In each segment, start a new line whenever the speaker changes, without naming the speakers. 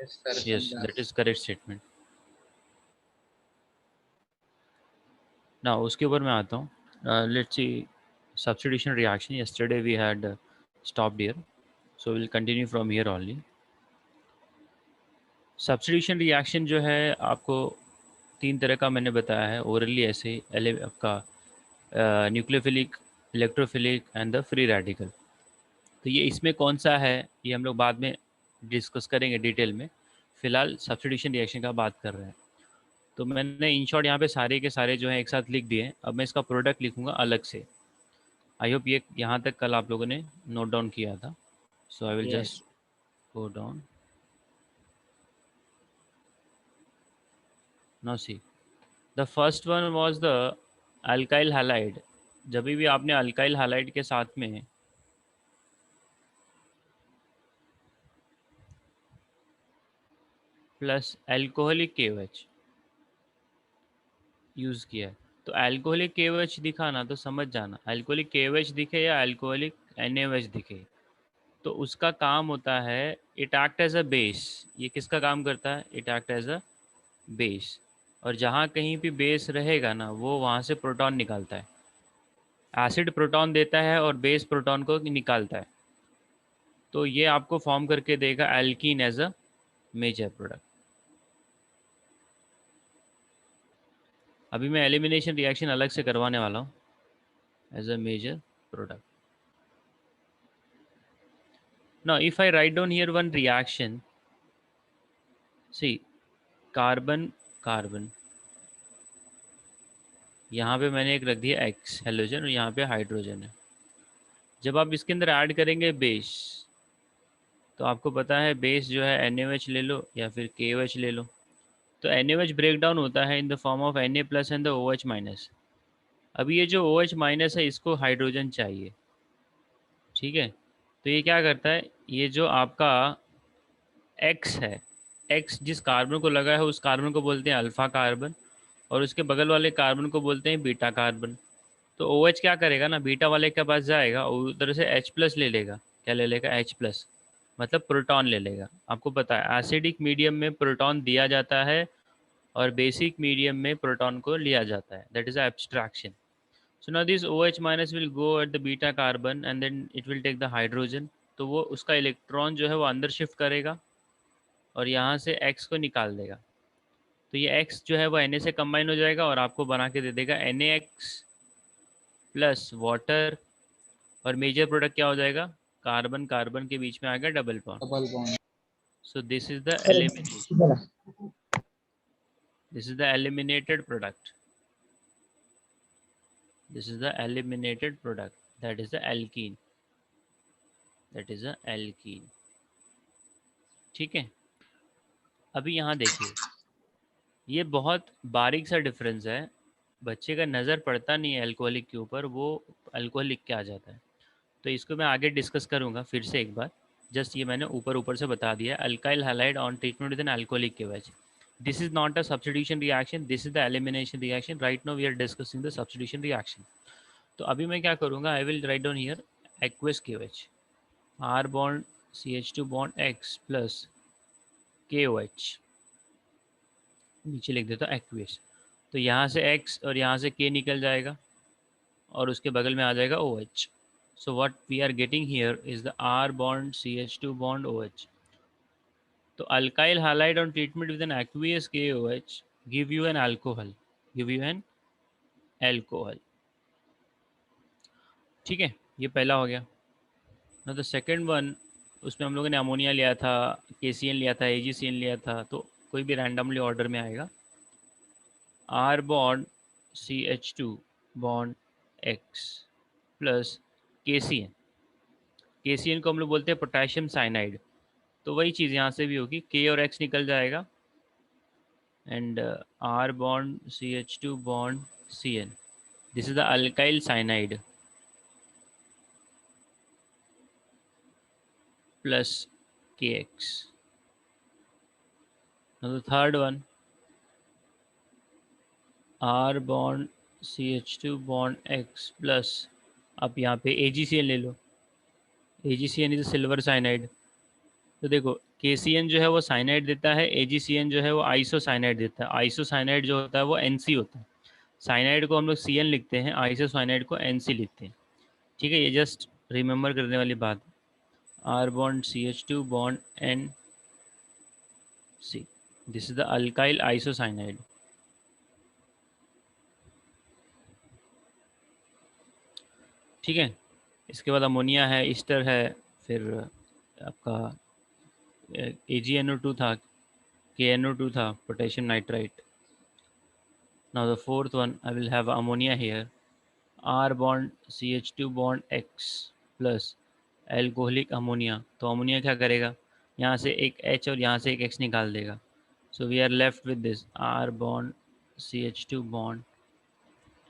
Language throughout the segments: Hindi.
Yes, sir.
Yes, that is correct statement. Now उसके ऊपर मैं आता हूँ. Let's see substitution reaction. Yesterday we had stopped here, so we'll continue from here only. Substitution reaction जो है आपको तीन तरह का मैंने बताया है ओरली, ऐसे आपका nucleophilic, electrophilic and the free radical. तो ये इसमें कौन सा है ये हम लोग बाद में डिस्कस करेंगे डिटेल में. फिलहाल सब्स्टिट्यूशन रिएक्शन का बात कर रहे हैं. तो मैंने इन शॉर्ट यहाँ पे सारे के सारे जो हैं एक साथ लिख दिए. अब मैं इसका प्रोडक्ट लिखूंगा अलग से. आई होप ये यहाँ तक कल आप लोगों ने नोट डाउन किया था. So I will
Yes.
Just go down. Now see, the first one was the alkyl halide. जब भी आपने अल्काइल हैलाइड के साथ में प्लस एल्कोहलिक KOH यूज़ किया है, तो अल्कोहलिक KOH दिखा ना तो समझ जाना, अल्कोहलिक KOH दिखे या अल्कोहलिक NaOH दिखे, तो उसका काम होता है it act as a base. ये किसका काम करता है? It act as a base. और जहाँ कहीं भी बेस रहेगा ना वो वहाँ से प्रोटॉन निकालता है. एसिड प्रोटॉन देता है और बेस प्रोटॉन को निकालता है. तो ये आपको फॉर्म करके देगा alkene as a major product. अभी मैं एलिमिनेशन रिएक्शन अलग से करवाने वाला हूँ as a major product. Now, if I write down here one reaction, see, carbon carbon, यहाँ पे मैंने एक रख दिया X हेलोजन और यहाँ पे हाइड्रोजन है. जब आप इसके अंदर ऐड करेंगे बेस, तो आपको पता है बेस जो है NaOH ले लो या फिर KOH ले लो. तो NaOH ब्रेक डाउन होता है in the form of Na plus and the OH minus. अभी ये जो OH माइनस है इसको हाइड्रोजन चाहिए. ठीक है, तो ये क्या करता है, ये जो आपका X है, X जिस कार्बन को लगा है उस कार्बन को बोलते हैं अल्फा कार्बन और उसके बगल वाले कार्बन को बोलते हैं बीटा कार्बन. तो OH क्या करेगा ना, बीटा वाले के पास जाएगा और उधर से H प्लस ले लेगा. क्या ले लेगा? H प्लस, मतलब प्रोटॉन ले लेगा. आपको पता है एसिडिक मीडियम में प्रोटॉन दिया जाता है और बेसिक मीडियम में प्रोटॉन को लिया जाता है. That is abstraction. So now this OH minus will go at the beta carbon and then it will take the hydrogen. तो वो उसका इलेक्ट्रॉन जो है वो अंदर शिफ्ट करेगा और यहाँ से X को निकाल देगा. तो ये X जो है वो Na से कंबाइन हो जाएगा और आपको बना के दे देगा NaX प्लस वाटर. और मेजर प्रोडक्ट क्या हो जाएगा? कार्बन कार्बन के बीच में आ गया double bond.
Double bond.
So this is the elimination. This is the eliminated product. This is the eliminated product. That is the alkene. That is the alkene. ठीक है, अभी यहाँ देखिए, ये बहुत बारीक सा डिफरेंस है. बच्चे का नज़र पड़ता नहीं है अल्कोहलिक के ऊपर, वो अल्कोहलिक क्या आ जाता है. तो इसको मैं आगे डिस्कस करूँगा फिर से एक बार. जस्ट ये मैंने ऊपर ऊपर से बता दिया. Alkyl halide on treatment with an alcoholic KOH. This is not a substitution reaction, this is the elimination reaction. Right now we are discussing the substitution reaction. तो अभी मैं क्या करूँगा, I will write down here aqueous KOH, R bond CH2 bond X plus KOH. नीचे लिख देता हूँ एक्वियस. तो यहाँ से X और यहाँ से K निकल जाएगा और उसके बगल में आ जाएगा OH. So what we are getting here is the R bond CH2 bond OH. तो alkyl halide on treatment with an aqueous KOH give you an alcohol. Give you an alcohol. ठीक है, ये पहला हो गया. ना तो सेकेंड वन, उसमें हम लोगों ने अमोनिया लिया था, KCN लिया था, AgCN लिया था, तो कोई भी रैंडमली ऑर्डर में आएगा. R bond CH2 bond X plus KCN. KCN को हम लोग बोलते हैं पोटेशियम साइनाइड. तो वही चीज़ यहाँ से भी होगी, K और X निकल जाएगा and R bond CH2 bond CN. This is the alkyl cyanide plus KX. Now the third one, R bond CH2 bond X plus, अब यहाँ पे AgCN ले लो. AgCN is silver cyanide. तो देखो KCN जो है वो साइनाइड देता है, AgCN जो है वो आइसोसाइनाइड देता है। आइसोसाइनाइड जो होता है वो NC होता है। साइनाइड को हम लोग CN लिखते हैं, आइसोसाइनाइड को NC लिखते हैं। ठीक है, ये जस्ट रिमेंबर करने वाली बात। R bond CH2 bond NC, this is the alkyl isocyanide. ठीक है, इसके बाद अमोनिया है, ईस्टर है, फिर आपका AgNO2 था, KNO2 था, potassium nitrite. Now the fourth one I will have ammonia here, R bond CH2 bond X plus alcoholic ammonia. तो अमोनिया क्या करेगा, यहाँ से एक H और यहाँ से एक X निकाल देगा। So we are left with this R bond CH2 bond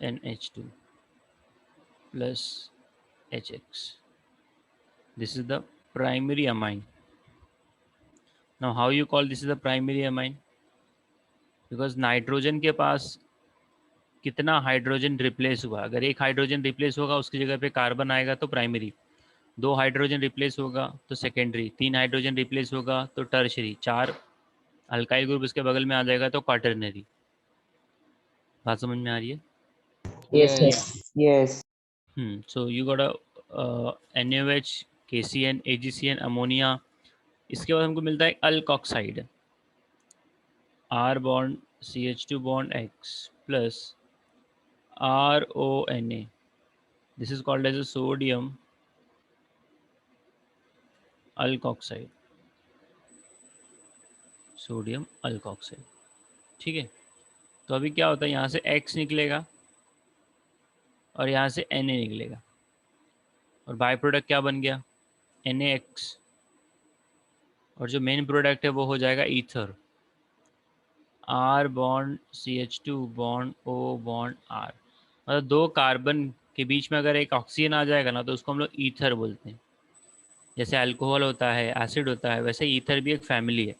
NH2 plus HX. This is the primary amine. Now how you call this is the primary amine? Because nitrogen के पास कितना हाइड्रोजन रिप्लेस हुआ, अगर एक हाइड्रोजन रिप्लेस होगा उसकी जगह पे कार्बन आएगा तो प्राइमरी, दो हाइड्रोजन रिप्लेस होगा तो सेकेंडरी, तीन हाइड्रोजन रिप्लेस होगा तो टर्शरी, चार अल्काइल ग्रुप इसके बगल में आ जाएगा तो क्वाटरनरी। बात समझ में आ रही है?
Yes, sir. Yes.
So you got NaOH, KCN, AgCN, ammonia. इसके बाद हमको मिलता है alkoxide, R bond CH2 bond X plus RONA. This is called as a sodium alkoxide, sodium alkoxide. ठीक है, तो अभी क्या होता है, यहाँ से X निकलेगा और यहाँ से Na निकलेगा, और बाय प्रोडक्ट क्या बन गया, NaX, और जो मेन प्रोडक्ट है वो हो जाएगा ether, R bond CH2 bond O bond R। मतलब दो कार्बन के बीच में अगर एक ऑक्सीजन आ जाएगा ना तो उसको हम लोग ईथर बोलते हैं। जैसे अल्कोहल होता है, एसिड होता है, वैसे ईथर भी एक फैमिली है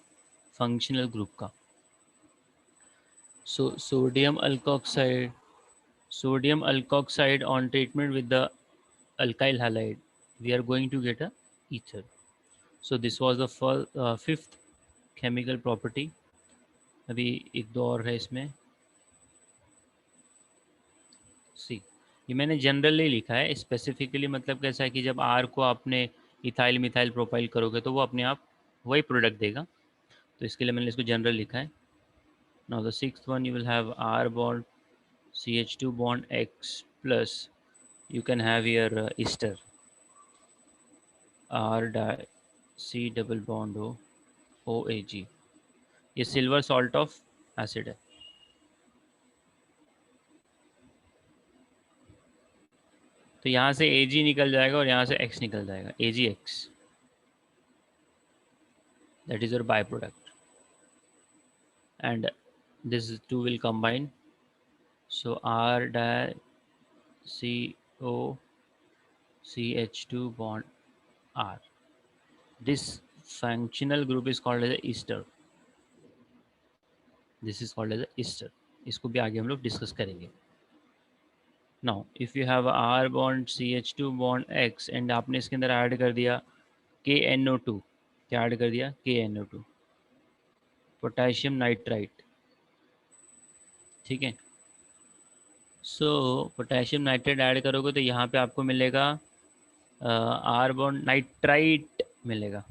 फंक्शनल ग्रुप का। सो sodium alkoxide on treatment with the alkyl halide, we are going to get a ether. So this was the fifth chemical property. अभी एक दो और है इसमें। सी, ये मैंने जनरली लिखा है, स्पेसिफिकली मतलब कैसा है कि जब आर को आपने इथाइल मिथाइल प्रोपाइल करोगे तो वो अपने आप वही प्रोडक्ट देगा, तो इसके लिए मैंने इसको जनरल लिखा है। Now the sixth one you will have R bond CH2 bond X plus you can have your ester, R di C double bond O OAG। ये सिल्वर सॉल्ट ऑफ एसिड है। तो यहाँ से Ag निकल जाएगा और यहाँ से X निकल जाएगा, AgX, that is your byproduct, and this two will combine, so R di CO CH2 bond R. This functional group is called as a ester. This is called as a ester. इसको भी आगे हम लोग डिस्कस करेंगे। Now if you have R bond CH2 bond X and आपने इसके अंदर ऐड कर दिया KNO2, क्या ऐड कर दिया, KNO2, पोटेशियम नाइट्राइट। ठीक है, सो पोटेशियम नाइट्राइट ऐड करोगे तो यहाँ पे आपको मिलेगा R bond नाइट्राइट मिलेगा।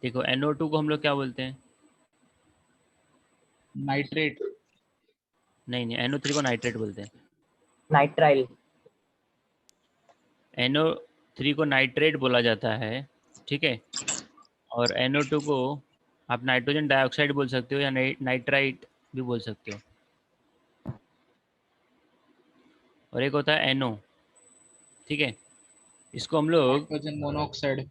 देखो NO2 को हम लोग क्या बोलते हैं,
नाइट्रेट।
नहीं नहीं, NO3 को नाइट्रेट बोलते हैं।
Nitrile.
NO3 को नाइट्रेट बोला जाता है, ठीक है, और NO2 को आप नाइट्रोजन डाइऑक्साइड बोल सकते हो या नाइट्राइट भी बोल सकते हो। और एक होता है NO, ठीक है, इसको हम लोग
नाइट्रोजन मोनोऑक्साइड।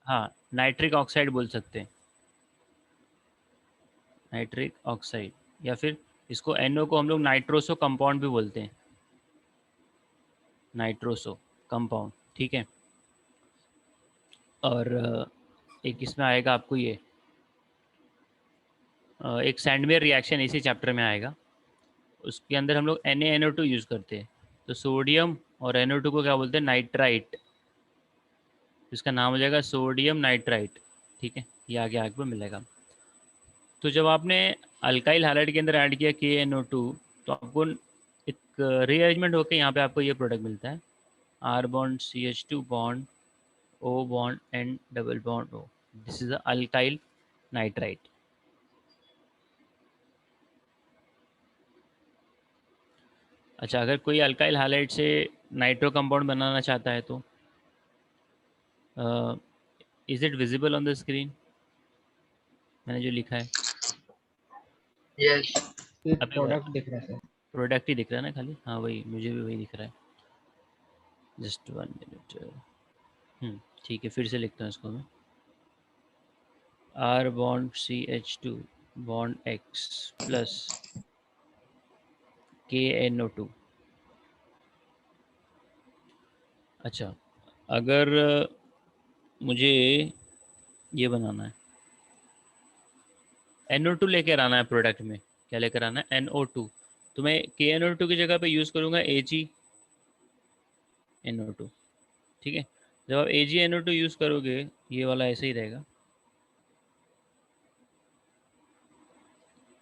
हाँ नाइट्रिक ऑक्साइड बोल सकते हैं, नाइट्रिक ऑक्साइड, या फिर इसको NO को हम लोग नाइट्रोसो कंपाउंड भी बोलते हैं, नाइट्रोसो कंपाउंड। ठीक है, और एक इसमें आएगा आपको ये एक सैंडमेयर रिएक्शन इसी चैप्टर में आएगा, उसके अंदर हम लोग NaNO2 यूज़ करते हैं। तो सोडियम और NO2 को क्या बोलते हैं, नाइट्राइट, इसका नाम हो जाएगा सोडियम नाइट्राइट। ठीक है, ये आगे आगे पे मिलेगा। तो जब आपने अल्काइल हाइलाइट के अंदर ऐड किया KNO2, तो आपको एक रीअरेंजमेंट होकर यहाँ पे आपको ये प्रोडक्ट मिलता है, R bond CH2 bond O bond N double bond O। This is alkyl nitrite. अच्छा, अगर कोई अल्काइल हाइलाइट से नाइट्रो कंपाउंड बनाना चाहता है तो is it visible on the screen? मैंने जो लिखा है
यस,
अभी
प्रोडक्ट दिख रहा है सर।
प्रोडक्ट ही दिख रहा है ना खाली? हाँ वही, मुझे भी वही दिख रहा है। Just 1 minute. ठीक है, फिर से लिखता हूँ इसको मैं। R bond CH2 bond X plus KNO2। अच्छा, अगर मुझे ये बनाना है, NO2 लेकर आना है प्रोडक्ट में, क्या लेकर आना है? NO2। तो मैं KNO2 की जगह पे यूज़ करूँगा AgNO2। ठीक है, जब आप AgNO2 यूज़ करोगे ये वाला ऐसे ही रहेगा।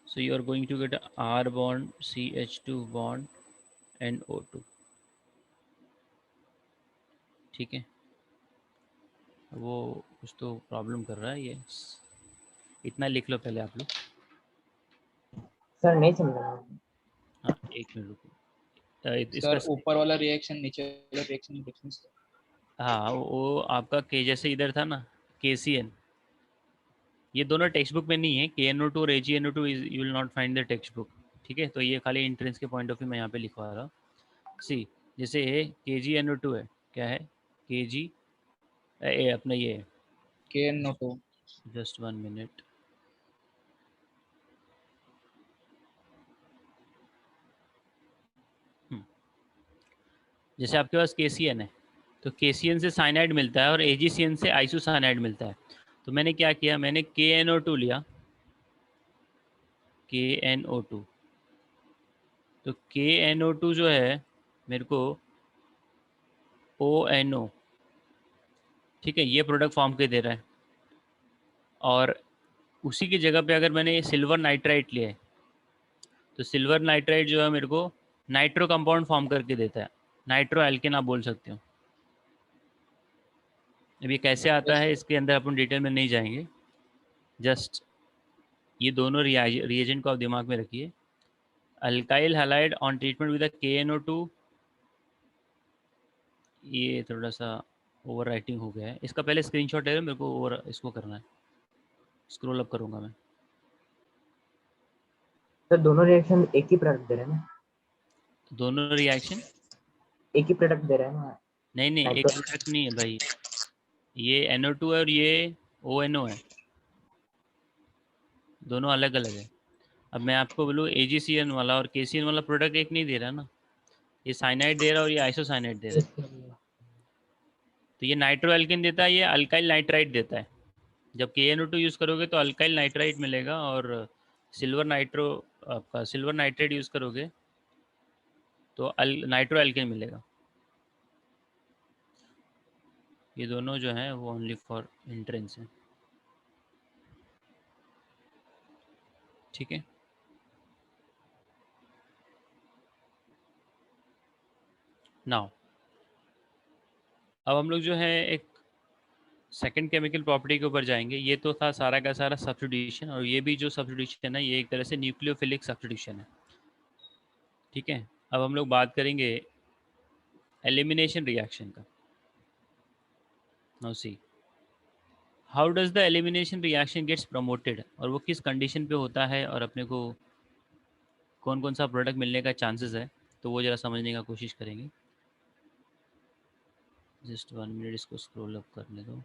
So you are going to get R bond CH2 bond NO2। ठीक है, वो कुछ तो प्रॉब्लम कर रहा है ये, इतना लिख लो पहले आप लोग।
सर नहीं समझा मैं।
हाँ एक मिनट रुको। इसका
सर ऊपर वाला रिएक्शन नीचे वाला रिएक्शन डिफरेंस।
हाँ वो आपका के जैसे इधर था ना, KCN, ये दोनों टेक्स्ट बुक में नहीं है। KNO2 और AgNO2 you will not find the text book. ठीक है, तो ये खाली एंट्रेंस के पॉइंट ऑफ व्यू मैं यहाँ पे लिखवा रहा हूँ। सी, जैसे KgNO2 है, क्या है KG अपना ये,
KNO2।
Just 1 minute. जैसे आपके पास KCN है, तो KCN से साइनाइड मिलता है और AgCN से आइसोसाइनाइड मिलता है। तो मैंने क्या किया, मैंने KNO2 लिया, KNO2। तो KNO2 जो है मेरे को ONO, ठीक है, ये प्रोडक्ट फॉर्म के दे रहा है। और उसी की जगह पे अगर मैंने सिल्वर नाइट्राइट लिया है, तो सिल्वर नाइट्राइट जो है मेरे को नाइट्रो कंपाउंड फॉर्म करके देता है, नाइट्रो एल्केन आप बोल सकते हो। अब ये कैसे आता है इसके अंदर अपन डिटेल में नहीं जाएंगे, जस्ट ये दोनों रिएजेंट को आप दिमाग में रखिए। Alkyl halide on treatment with KNO2, ये थोड़ा सा ओवर राइटिंग हो गया है, इसका पहले स्क्रीनशॉट ले लो, मेरे को ओवर इसको करना है, स्क्रॉल अप करूँगा मैं।
सर दोनों रिएक्शन एक ही प्रोडक्ट दे रहे हैं ना?
दोनों रिएक्शन
एक ही प्रोडक्ट दे रहे हैं ना?
नहीं नहीं, एक
नाइट्रो
प्रोडक्ट नहीं है भाई, ये NO2 है और ये ONO है, दोनों अलग अलग है। अब मैं आपको बोलूँ AgCN वाला और KCN वाला प्रोडक्ट एक नहीं दे रहा ना, ये साइनाइड दे रहा है और ये आइसोसाइनाइड दे रहा है। तो ये नाइट्रो एल्केन देता है, ये अल्काइल नाइट्राइट देता है। जब KNO2 यूज़ करोगे तो अल्काइल नाइट्राइट मिलेगा, और सिल्वर नाइट्रो आपका सिल्वर नाइट्रेट यूज़ करोगे तो नाइट्रो एल्केन मिलेगा। ये दोनों जो हैं वो ओनली फॉर एंट्रेंस है। ठीक है, नाउ अब हम लोग जो है एक सेकंड केमिकल प्रॉपर्टी के ऊपर जाएंगे। ये तो था सारा का सारा सब्स्टिट्यूशन, और ये भी जो सब्स्टिट्यूशन है ये एक तरह से न्यूक्लियोफिलिक सब्स्टिट्यूशन है। ठीक है, अब हम लोग बात करेंगे एलिमिनेशन रिएक्शन का। Now see, how does the elimination reaction gets promoted, और वो किस कंडीशन पे होता है, और अपने को कौन कौन सा प्रोडक्ट मिलने का चांसेस है, तो वो ज़रा समझने का कोशिश करेंगे। जस्ट 1 मिनट, इसको स्क्रॉल अप करने दो।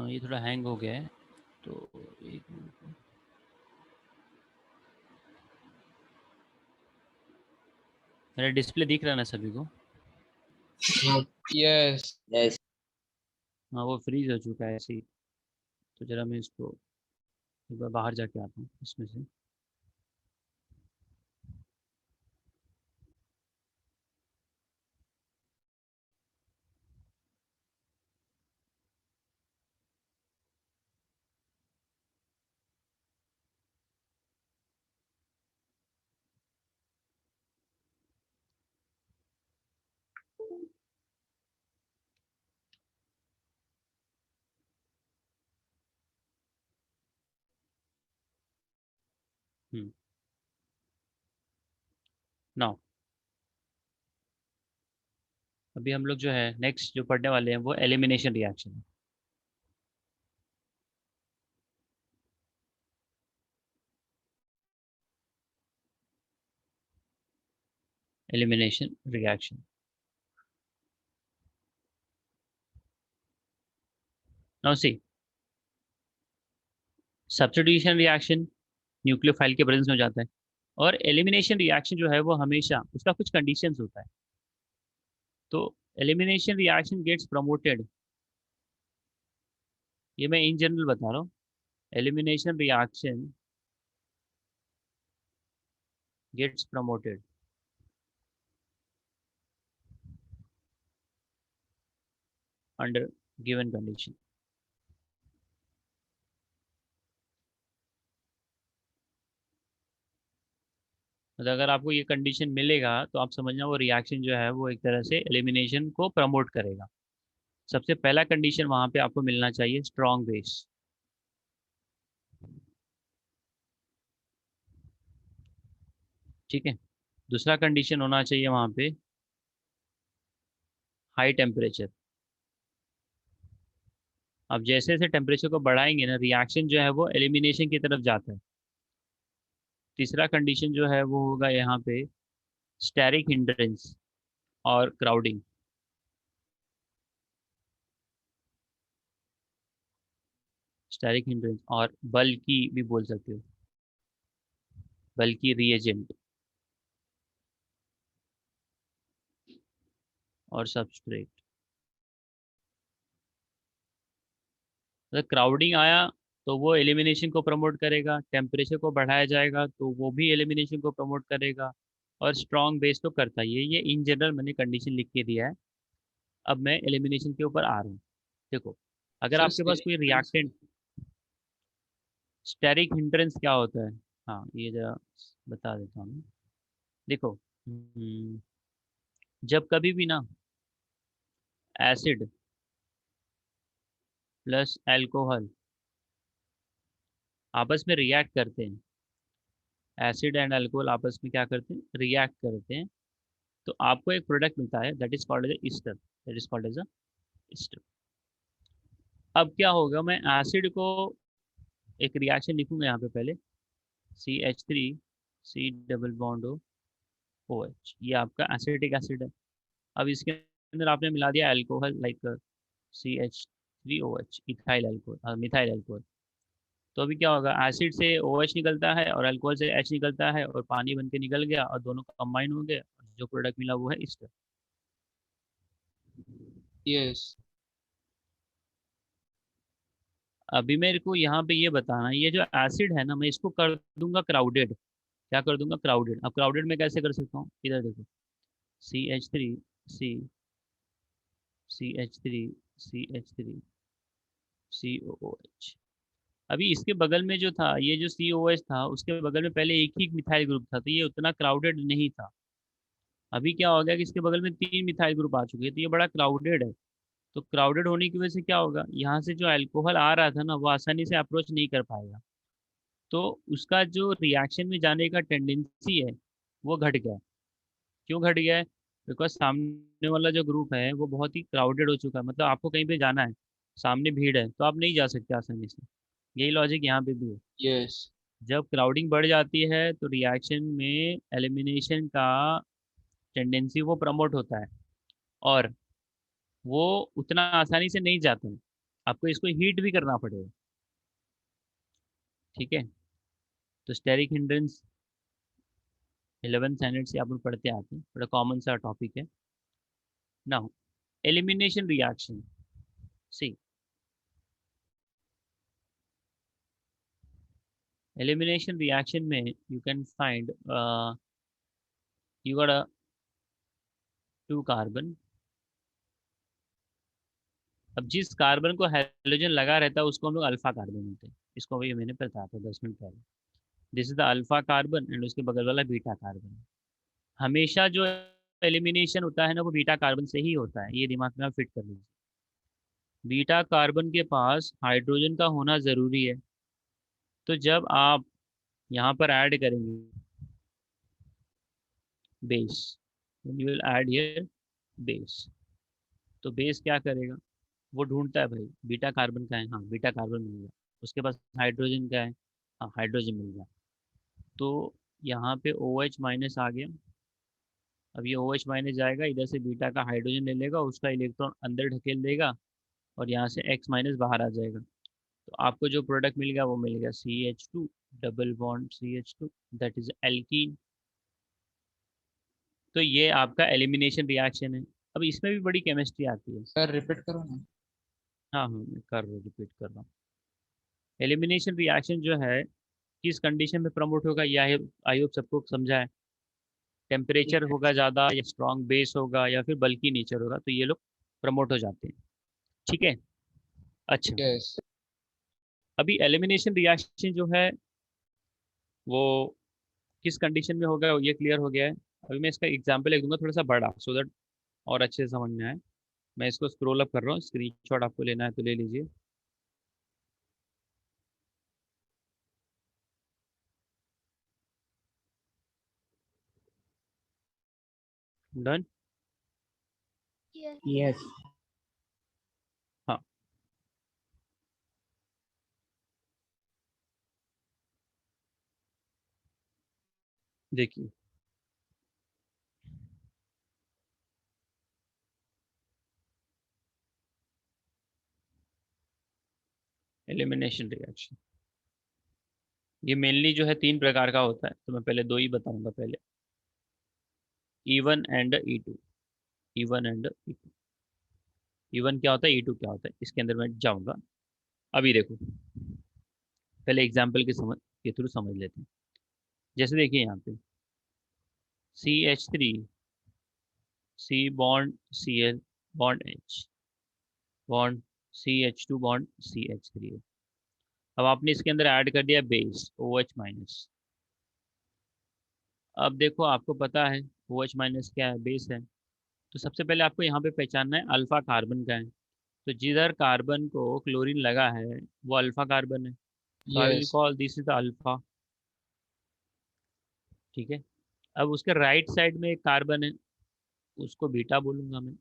ये थोड़ा हैंग हो गया है, तो एक मिनट। मेरा डिस्प्ले दिख रहा है ना सभी को?
Yes.
यस
हाँ, वो फ्रीज हो चुका है ऐसे ही। तो जरा मैं इसको एक बार बाहर जाके आता हूँ इसमें से। नाउ अभी हम लोग जो है नेक्स्ट जो पढ़ने वाले हैं वो एलिमिनेशन रिएक्शन है। Elimination reaction. Now see, substitution reaction nucleophile के प्रेजेंस में हो जाता है, और एलिमिनेशन रिएक्शन जो है वो हमेशा उसका कुछ कंडीशंस होता है। तो एलिमिनेशन रिएक्शन गेट्स प्रमोटेड, ये मैं इन जनरल बता रहा हूँ। Elimination reaction gets promoted under given condition. मतलब अगर आपको ये कंडीशन मिलेगा तो आप समझना वो रिएक्शन जो है वो एक तरह से एलिमिनेशन को प्रमोट करेगा। सबसे पहला कंडीशन वहां पे आपको मिलना चाहिए स्ट्रॉन्ग बेस। ठीक है। दूसरा कंडीशन होना चाहिए वहां पे हाई टेम्परेचर। अब जैसे जैसे टेम्परेचर को बढ़ाएंगे ना, रिएक्शन जो है वो एलिमिनेशन की तरफ जाता है। तीसरा कंडीशन जो है वो होगा यहाँ पे स्टेरिक हिंड्रेंस और क्राउडिंग। स्टेरिक हिंड्रेंस और बल्कि भी बोल सकते हो, बल्कि रिएजेंट और सबस्ट्रेट। अगर क्राउडिंग आया तो वो एलिमिनेशन को प्रमोट करेगा, टेम्परेचर को बढ़ाया जाएगा तो वो भी एलिमिनेशन को प्रमोट करेगा, और स्ट्रॉन्ग बेस तो करता ही है। ये इन जनरल मैंने कंडीशन लिख के दिया है। अब मैं एलिमिनेशन के ऊपर आ रहा हूँ। देखो, अगर
Sir,
आपके पास
steady
कोई
hands.
रिएक्टेंट, स्टेरिक हिंड्रेंस क्या होता है? हाँ, ये जरा बता देता हूँ। देखो, जब कभी भी ना एसिड प्लस अल्कोहल आपस में रिएक्ट करते हैं, एसिड एंड अल्कोहल आपस में क्या करते हैं, रिएक्ट करते हैं, तो आपको एक प्रोडक्ट मिलता है that is called as ester. That is called as a ester. अब क्या होगा, मैं एसिड को एक रिएक्शन लिखूंगा यहाँ पे पहले, CH3 double bond O OH, ये आपका एसिटिक एसिड है। अब इसके अंदर आपने मिला दिया alcohol, like CH3OH, ethyl alcohol, methyl alcohol. तो अभी क्या होगा, एसिड से OH निकलता है और अल्कोहल से H निकलता है, और पानी बन के निकल गया और दोनों कंबाइन हो गए, जो प्रोडक्ट मिला वो है ईस्टर।
Yes.
अभी मेरे को यहाँ पे ये बताना है, ये जो एसिड है ना, मैं इसको कर दूंगा क्राउडेड। क्या कर दूंगा, क्राउडेड। अब क्राउडेड में कैसे कर सकता हूँ, इधर देखो, CH3 CH3 CH3 COOH। अभी इसके बगल में जो था, ये जो COH था, उसके बगल में पहले एक ही मिथाइल ग्रुप था, तो ये उतना क्राउडेड नहीं था। अभी क्या हो गया कि इसके बगल में 3 मिथाइल ग्रुप आ चुके हैं, तो ये बड़ा क्राउडेड है। तो क्राउडेड होने की वजह से क्या होगा, यहाँ से जो अल्कोहल आ रहा था ना, वो आसानी से अप्रोच नहीं कर पाएगा। तो उसका जो रिएक्शन में जाने का टेंडेंसी है वो घट गया। क्यों घट गया है? बिकॉज सामने वाला जो ग्रुप है वो बहुत ही क्राउडेड हो चुका है। मतलब आपको कहीं पे जाना है, सामने भीड़ है, तो आप नहीं जा सकते आसानी से। यही लॉजिक यहाँ पे भी है।
Yes.
जब क्राउडिंग बढ़ जाती है तो रिएक्शन में एलिमिनेशन का टेंडेंसी वो प्रमोट होता है, और वो उतना आसानी से नहीं जाता है। आपको इसको हीट भी करना पड़ेगा। ठीक है। तो स्टेरिक हिंड्रेंस 11th स्टैंडर्ड से आप लोग पढ़ते आते हैं, बड़ा कॉमन सा टॉपिक है। नाउ एलिमिनेशन रिएक्शन, सी elimination reaction में you can find you got a 2 carbon. अब जिस कार्बन को हाइड्रोजन लगा रहता है उसको हम लोग अल्फा कार्बन बोलते हैं। इसको अभी मैंने बताया था 10 मिनट पहले। This is the alpha carbon and उसके बगल वाला बीटा कार्बन। हमेशा जो एलिमिनेशन होता है ना वो बीटा कार्बन से ही होता है, ये दिमाग में आप फिट कर लीजिए। बीटा कार्बन के पास हाइड्रोजन का होना ज़रूरी है। तो जब आप यहाँ पर ऐड करेंगे base, you will add here base, तो बेस क्या करेगा, वो ढूंढता है भाई बीटा कार्बन का है, हाँ बीटा कार्बन मिल गया। उसके पास हाइड्रोजन का है, हाँ हाइड्रोजन मिल गया। तो यहाँ पे OH माइनस आ गया। अब ये OH माइनस जाएगा, इधर से बीटा का हाइड्रोजन ले लेगा, उसका इलेक्ट्रॉन अंदर ढकेल देगा और यहाँ से X माइनस बाहर आ जाएगा। तो आपको जो प्रोडक्ट मिल गया वो मिल गया CH2 double bond CH2, that is alkene. तो ये आपका एलिमिनेशन रिएक्शन है। अब इसमें भी बड़ी केमिस्ट्री आती है।
सर रिपीट करो ना।
हाँ हाँ मैं कर रहा हूँ, रिपीट कर रहा हूँ। एलिमिनेशन रिएक्शन जो है किस कंडीशन में प्रमोट होगा, यह आई होप सबको समझा है। टेम्परेचर होगा ज़्यादा या स्ट्रॉन्ग बेस होगा या फिर बल्कि नेचर होगा, तो ये लोग प्रमोट हो जाते हैं। ठीक है, अच्छा
यस
अभी एलिमिनेशन रिएक्शन जो है वो किस कंडीशन में होगा ये क्लियर हो गया है। अभी मैं इसका एग्जाम्पल एक दूंगा थोड़ा सा बड़ा, सो दैट और अच्छे से समझ में आए। मैं इसको स्क्रॉल अप कर रहा हूँ, स्क्रीनशॉट आपको लेना है तो ले लीजिए। डन।
यस।
हाँ देखिए, एलिमिनेशन रिएक्शन ये मेनली जो है 3 प्रकार का होता है, तो मैं पहले 2 ही बताऊंगा। पहले E1 and E2। E1 and E2। E1 क्या होता है, E2 क्या होता है, इसके अंदर मैं जाऊंगा। अभी देखो पहले एग्जाम्पल के थ्रू समझ लेते हैं। जैसे देखिए यहाँ पे CH3 C bond Cl bond H bond CH2 bond CH3 है। अब आपने इसके अंदर ऐड कर दिया बेस OH माइनस। अब देखो आपको पता है OH माइनस क्या है, बेस है। तो सबसे पहले आपको यहाँ पे पहचानना है अल्फा कार्बन का है। तो जिधर कार्बन को क्लोरीन लगा है वो अल्फा कार्बन है, तो I will
yes
call this is the alpha. ठीक है, अब उसके राइट साइड में एक कार्बन है, उसको बीटा बोलूंगा मैं।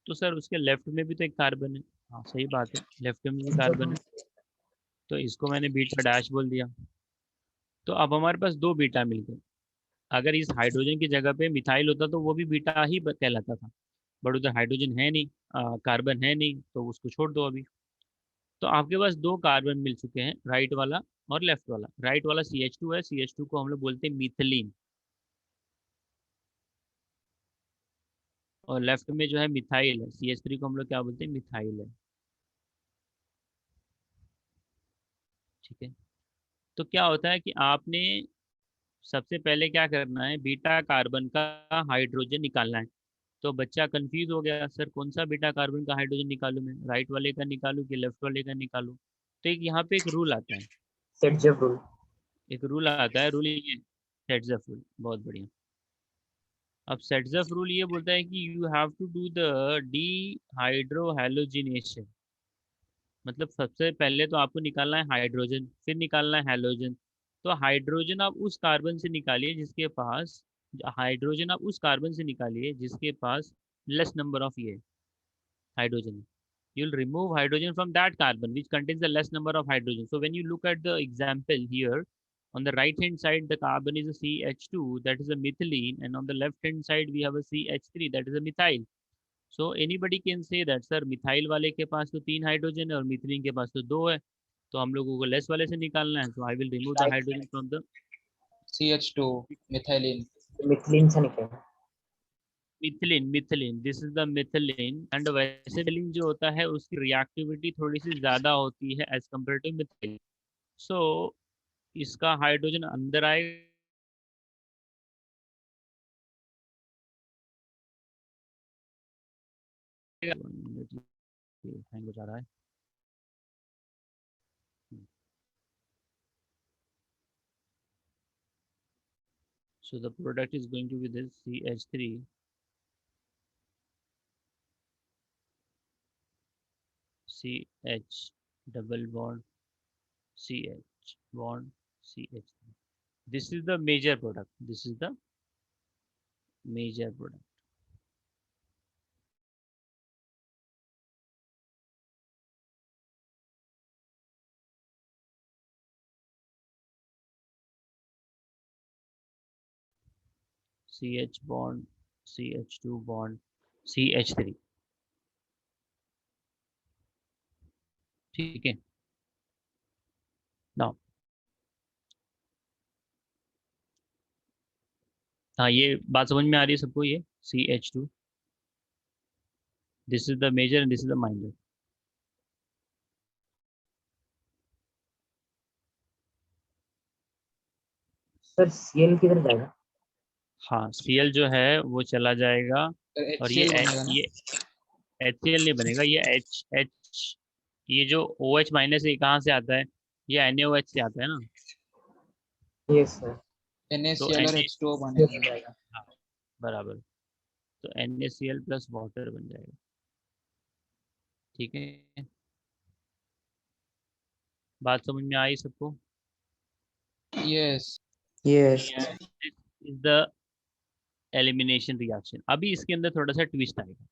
तो सर उसके लेफ्ट में भी तो एक कार्बन है, हाँ सही बात है लेफ्ट में भी कार्बन है, तो इसको मैंने बीटा डैश बोल दिया। तो अब हमारे पास 2 बीटा मिल गए। अगर इस हाइड्रोजन की जगह पे मिथाइल होता तो वो भी बीटा ही कहलाता था, बट उधर हाइड्रोजन है नहीं, कार्बन है नहीं, तो उसको छोड़ दो अभी। तो आपके पास 2 कार्बन मिल चुके हैं, राइट वाला और लेफ्ट वाला। राइट वाला CH2 है, CH2 को हम लोग बोलते हैं मिथिलीन, और लेफ्ट में जो है मिथाइल है, CH3 को हम लोग क्या बोलते हैं, मिथाइल है। ठीक है, तो क्या होता है कि आपने सबसे पहले क्या करना है, बीटा कार्बन का हाइड्रोजन निकालना है। तो बच्चा कंफ्यूज हो गया, सर कौन सा बीटा कार्बन का हाइड्रोजन निकालूं, मैं राइट वाले का निकालूं कि लेफ्ट वाले का निकालूं। तो एक यहाँ पे एक रूल आता है,
सेट रूल।
एक रूल आता है, रूल ये सेट्सअप रूल, बहुत बढ़िया। अब सेट्सअप रूल ये बोलता है कि you have to do the dehydrohalogenation. मतलब सबसे पहले तो आपको निकालना है हाइड्रोजन, फिर निकालना है हेलोजन। तो हाइड्रोजन आप उस कार्बन से निकालिए जिसके पास, हाइड्रोजन आप उस कार्बन से निकालिए जिसके पास लेस नंबर ऑफ ये hydrogen. You'll remove hydrogen from that carbon which contains the less number of hydrogen. So when you look at the example here, on the right hand side the carbon is a CH2, that is a methylene, and on the left hand side we have a CH3, that is a methyl. So anybody can say that sir methyl वाले के पास तो 3 हाइड्रोजन है और मिथिलीन के पास तो 2 है, तो हम लोगों को लेस वाले से निकालना है। So I will remove the hydrogen from the
CH2 methylene
methylene से निकलेगा।
Methylene, this is the methylene. And वैसे मिथिलीन जो होता है उसकी रिएक्टिविटी थोड़ी सी ज़्यादा होती है एज कम्पेयर टू मिथिलीन। सो इसका हाइड्रोजन अंदर आएगा, हैंग हो जा रहा है। So the product is going to be this CH3 CH double bond CH bond CH3. This is the major product. This is the major product. CH bond CH2 bond CH3. ठीक है। नाउ हाँ, ये बात समझ में आ रही है सबको? ये CH2, this is the major and this is the minor.
Sir CL किधर जाएगा?
हाँ, Cl जो है वो चला जाएगा,
तो
और ये
HCl बनेगा ना?
ये HCl नहीं बनेगा, ये H, ये जो OH माइनस ये कहाँ से आता है? ये NaOH से आता है ना।
Yes sir.
तो
NaCl और
Na,
H2O
ये
बनेगा।
बन जाएगा।
हाँ, बराबर। तो NaCl प्लस वाटर बन जाएगा। ठीक है, बात समझ में आई सबको?
Yes.
Yes.
This is the elimination reaction. अभी इसके अंदर थोड़ा सा ट्विस्ट आएगा।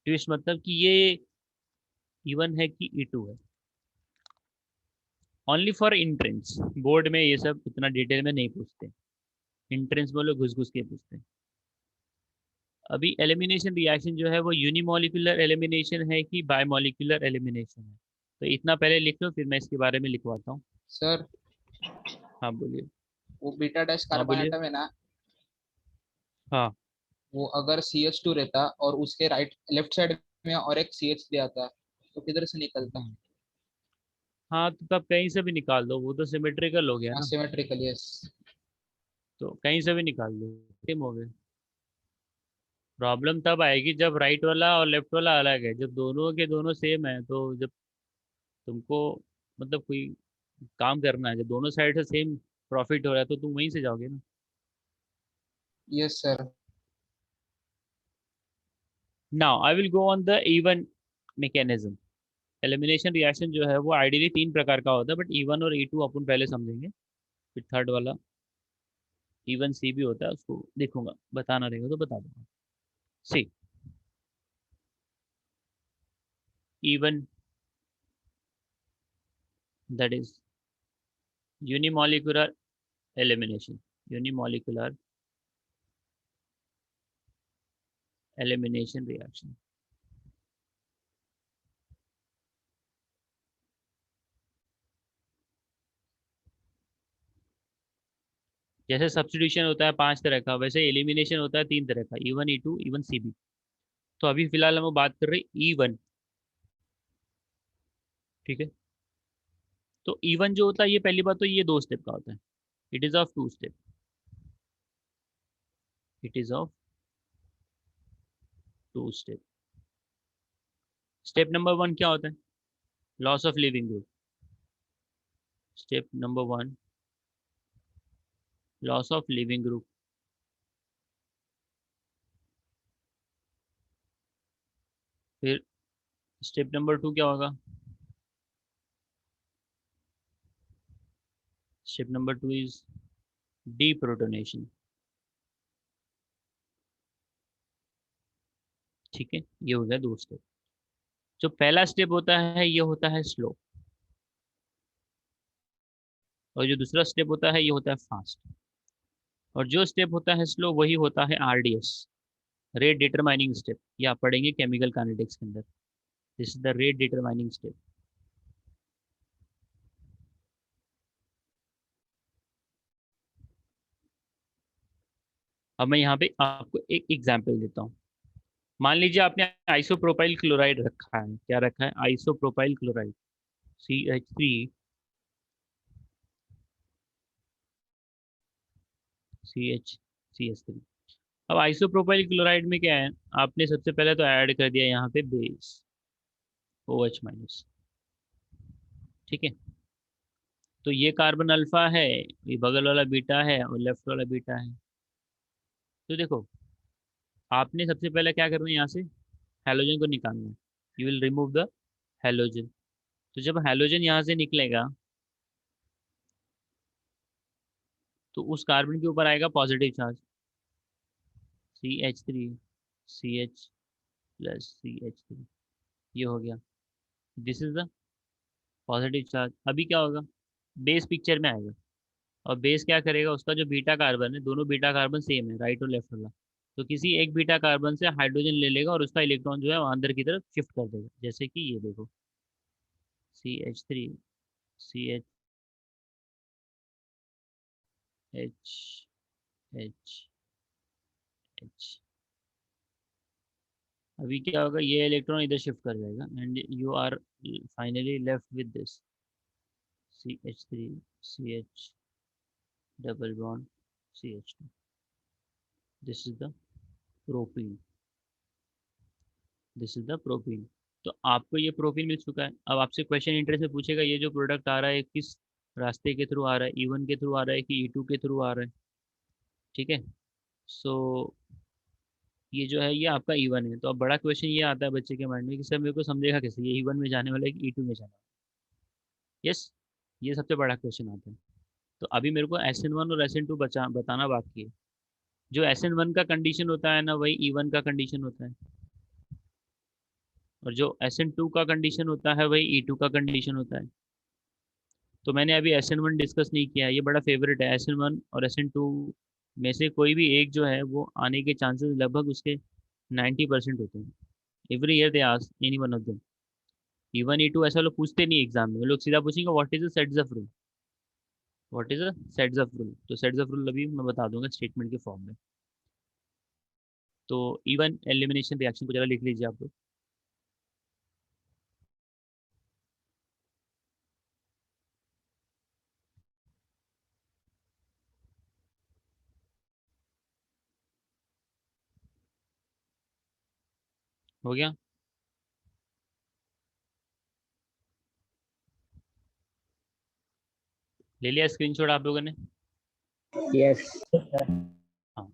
ट्विस्ट मतलब कि ये E1 है कि E2 है, ओनली फॉर इंट्रेंस। बोर्ड में ये सब इतना डिटेल में नहीं पूछते, इंट्रेंस बोलो घुस घुस के पूछते हैं। अभी एलिमिनेशन रिएक्शन जो है वो यूनिमोलिकुलर एलिमिनेशन है कि बायमोलिकुलर एलिमिनेशन है, तो इतना पहले लिख लो, फिर मैं इसके बारे में लिखवाता हूँ।
सर,
हाँ बोलिए।
वो बीटा डैश
हाँ
कार्बन
बोलिए।
एटम है ना,
हाँ
वो अगर CH2 रहता और उसके राइट लेफ्ट साइड में और एक CH3 आता तो किधर से निकलता?
हाँ, तो तब कहीं से भी निकाल दो, वो तो सिमेट्रिकल हो गया ना,
सिमेट्रिकल, यस।
तो कहीं से भी निकाल दो, सेम हो गए। प्रॉब्लम तब आएगी जब राइट वाला और लेफ्ट वाला अलग है। जब दोनों के दोनों सेम है, तो जब तुमको मतलब कोई काम करना है, जब दोनों साइड से सेम प्रॉफिट हो रहा है, तो तुम वहीं से जाओगे ना।
Yes sir.
Now I will go on the even mechanism. Elimination reaction जो है वो आइडियली 3 प्रकार का होता है, बट E1 और E2 अपन पहले समझेंगे, फिर थर्ड वाला E1C भी होता है, उसको देखूंगा, बताना रहेगा तो बता दूंगा। सी E1, that is unimolecular elimination, unimolecular elimination reaction। जैसे सब्स्टिट्यूशन होता है 5 तरह का, वैसे एलिमिनेशन होता है 3 तरह का, E1 E2 E1 CB। तो अभी फिलहाल हम बात कर रहे हैं E1। ठीक है, तो E1 जो होता है, ये पहली बात तो ये 2 स्टेप का होता है। It is of 2 step, it is of 2 step. Step number 1 क्या होता है? Loss of leaving group. Step number 1, loss of leaving group. फिर स्टेप नंबर 2 क्या होगा? Step number 2 is deprotonation. ठीक है, ये हो गया 2 स्टेप। जो पहला स्टेप होता है ये होता है स्लो, और जो दूसरा स्टेप होता है ये होता है फास्ट। और जो स्टेप होता है स्लो वही होता है RDS, रेट डिटरमाइनिंग स्टेप। ये आप पढ़ेंगे केमिकल काइनेटिक्स के अंदर। This is the rate determining step. अब मैं यहाँ पे आपको एक एग्जाम्पल देता हूँ। मान लीजिए आपने आइसोप्रोपाइल क्लोराइड रखा है। क्या रखा है? Isopropyl chloride, CH3CH3। अब आइसोप्रोपाइल क्लोराइड में क्या है, आपने सबसे पहले तो ऐड कर दिया यहाँ पे बेस OH-। ठीक है, तो ये कार्बन अल्फा है, ये बगल वाला बीटा है और लेफ्ट वाला बीटा है। तो देखो, आपने सबसे पहले क्या करना है, यहाँ से हैलोजन को निकालना है। You will remove the halogen. तो जब हैलोजन यहाँ से निकलेगा तो उस कार्बन के ऊपर आएगा पॉजिटिव चार्ज, CH3CH+CH3। ये हो गया, this is the positive charge. अभी क्या होगा, बेस पिक्चर में आएगा और बेस क्या करेगा, उसका जो बीटा कार्बन है, दोनों बीटा कार्बन सेम है, राइट और लेफ्ट वाला, तो किसी एक बीटा कार्बन से हाइड्रोजन ले लेगा और उसका इलेक्ट्रॉन जो है वो अंदर की तरफ शिफ्ट कर देगा। जैसे कि ये देखो, CH3 CH H। अभी क्या होगा, ये इलेक्ट्रॉन इधर शिफ्ट कर जाएगा and you are finally left with this CH3CH double bond CH2। This is the propene, this is the propene. तो आपको ये प्रोपीन मिल चुका है। अब आपसे क्वेश्चन इंटरेस्ट में पूछेगा, ये जो प्रोडक्ट आ रहा है किस रास्ते के थ्रू आ रहा है, E1 के थ्रू आ रहा है कि E2 के थ्रू आ रहा है। ठीक है, सो ये जो है ये आपका E1 है। तो अब बड़ा क्वेश्चन ये आता है बच्चे के माइंड में कि सर मेरे को समझेगा कैसे, ये E1 में जाने वाला है कि E2 में जाने वाला है। यस, ये सबसे बड़ा क्वेश्चन आता है। तो अभी मेरे को SN1 और SN2 बताना बाकी है। जो SN1 का कंडीशन होता है ना, वही E1 का कंडीशन होता है, और जो SN2 का कंडीशन होता है वही E2 का कंडीशन होता है। तो मैंने अभी SN1 डिस्कस नहीं किया है, ये बड़ा फेवरेट है। SN1 और SN2 में से कोई भी एक जो है वो आने के चांसेस लगभग उसके 90% होते हैं। Every year they ask any one of them. E1 E2 ऐसा लोग पूछते नहीं एग्जाम में, वो लोग सीधा पूछेंगे what is the sets of rule, what is the sets of rule. तो सेट्स ऑफ रूल अभी मैं बता दूंगा स्टेटमेंट के फॉर्म में। तो E1 एलिमिनेशन रिएक्शन को जरा लिख लीजिए आप लोग। हो गया? ले लिया स्क्रीनशॉट आप लोगों ने?
यस
हाँ,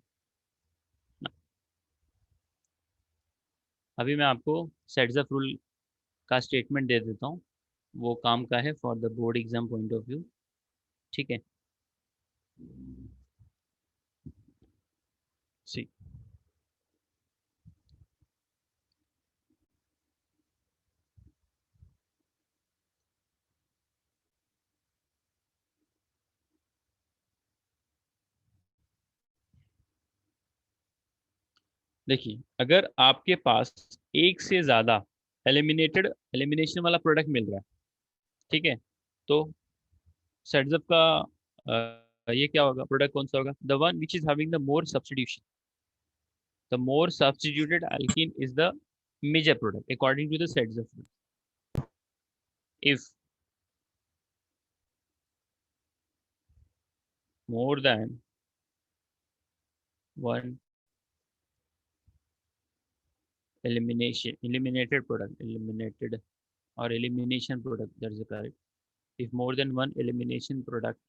अभी मैं आपको सेट्स ऑफ रूल का स्टेटमेंट दे देता हूँ, वो काम का है for the board exam point of view. ठीक है, सी देखिए, अगर आपके पास एक से ज़्यादा एलिमिनेशन वाला प्रोडक्ट मिल रहा है, ठीक है, तो सेट्स ऑफ का ये क्या होगा, प्रोडक्ट कौन सा होगा, the one which is having the more substitution, the more substituted alkene is the major product according to the sets of rule. If more than one eliminated or elimination product, that is correct. If more than one elimination product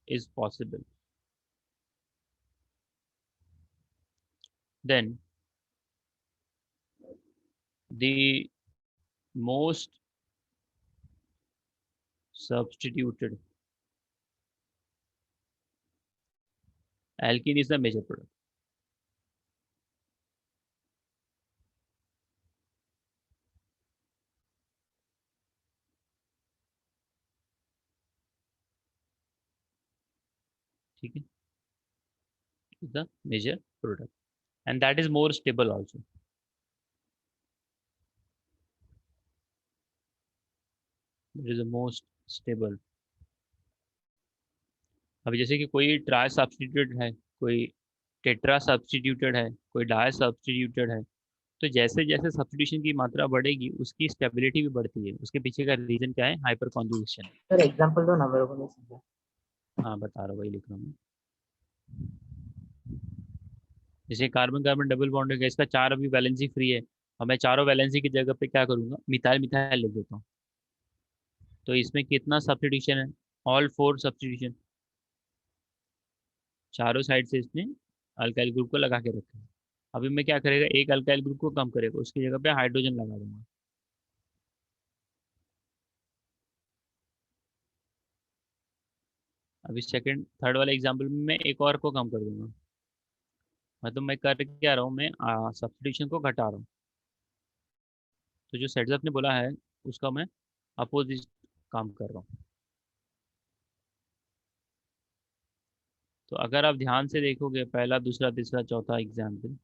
is possible, then the most substituted alkene is the major product. ठीक है, is the major product and that is more stable also. It is the most stable. अभी जैसे कि कोई ट्राई सब्स्टिट्यूटेड है, कोई टेट्रा सब्स्टिट्यूटेड है, कोई डाई सब्स्टिट्यूटेड है, तो जैसे जैसे सब्स्टिट्यूशन की मात्रा बढ़ेगी उसकी स्टेबिलिटी भी बढ़ती है। उसके पीछे का रीजन क्या है? Hyper conjugation.
सर एग्जांपल दो ना, मेरे को नहीं समझा।
हाँ बता रहा हूँ, वही लिख रहा हूँ मैं। जैसे कार्बन कार्बन डबल बॉन्ड है, इसका 4 अभी वैलेंसी फ्री है, और मैं चारों वैलेंसी की जगह पे क्या करूँगा, मिथाइल मिथाइल लिख देता हूँ। तो इसमें कितना सब्स्टिट्यूशन है? ऑल 4 सब्स्टिट्यूशन, चारों साइड से इसने अल्काइल ग्रुप को लगा के रखा है। अभी मैं क्या करेगा, एक अल्काइल ग्रुप को कम करेगा, उसकी जगह पे हाइड्रोजन लगा दूंगा। अभी सेकंड थर्ड वाले एग्जांपल में मैं एक और को कम कर दूंगा। मतलब मैं कर क्या रहा हूँ, मैं सब्स्टिट्यूशन को घटा रहा हूँ। तो जो सेट्सअप ने बोला है उसका मैं अपोजिट काम कर रहा हूँ। तो अगर आप ध्यान से देखोगे पहला दूसरा तीसरा चौथा एग्जाम्पल,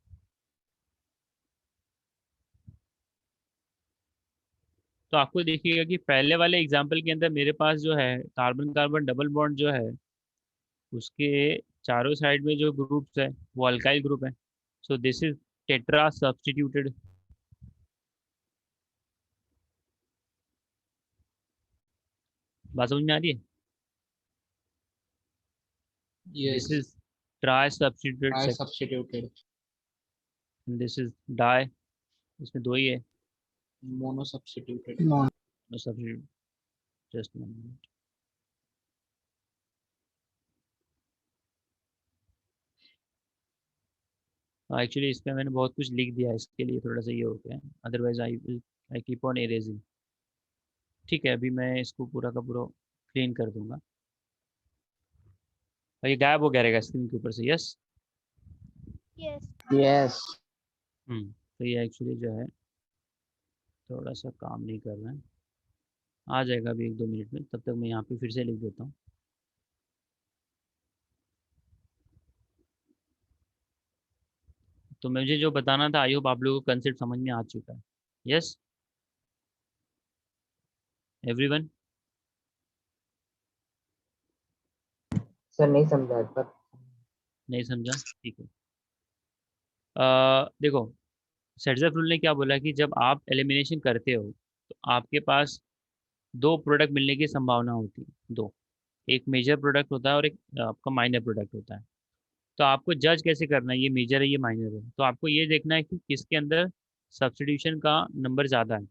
तो आपको देखिएगा कि पहले वाले एग्जाम्पल के अंदर मेरे पास जो है कार्बन कार्बन डबल बॉन्ड जो है उसके चारों साइड में जो ग्रुप्स है वो अल्काइल ग्रुप है। So this is tetra substituted. बात समझ में आ रही है?
yes,
this is tri substituted
I
section,
substituted
this is di, इसमें दो ही है।
mono substituted
No substitute, just 1 minute। Actually इसमें मैंने बहुत कुछ लिख दिया है, इसके लिए थोड़ा सा ये हो गया है, otherwise I keep on erasing. ठीक है, अभी मैं इसको पूरा का पूरा क्लीन कर दूंगा और ये गायब हो गया रहेगा स्क्रीन के ऊपर से। यस।
Yes.
yes,
तो ये एक्चुअली जो है थोड़ा सा काम नहीं कर रहा है, आ जाएगा अभी 1-2 मिनट में। तब तक मैं यहाँ पे फिर से लिख देता हूँ। तो मुझे जो बताना था, आई होप आप लोगों को कंसेप्ट समझ में आ चुका है। Yes everyone?
सर नहीं समझा एक बार।
नहीं समझा? ठीक है। देखो, सेट्सअप रूल ने क्या बोला कि जब आप एलिमिनेशन करते हो तो आपके पास दो प्रोडक्ट मिलने की संभावना होती है। दो, एक मेजर प्रोडक्ट होता है और एक आपका माइनर प्रोडक्ट होता है। तो आपको जज कैसे करना है ये मेजर है ये माइनर है? तो आपको ये देखना है कि किसके अंदर सब्स्टिट्यूशन का नंबर ज़्यादा है।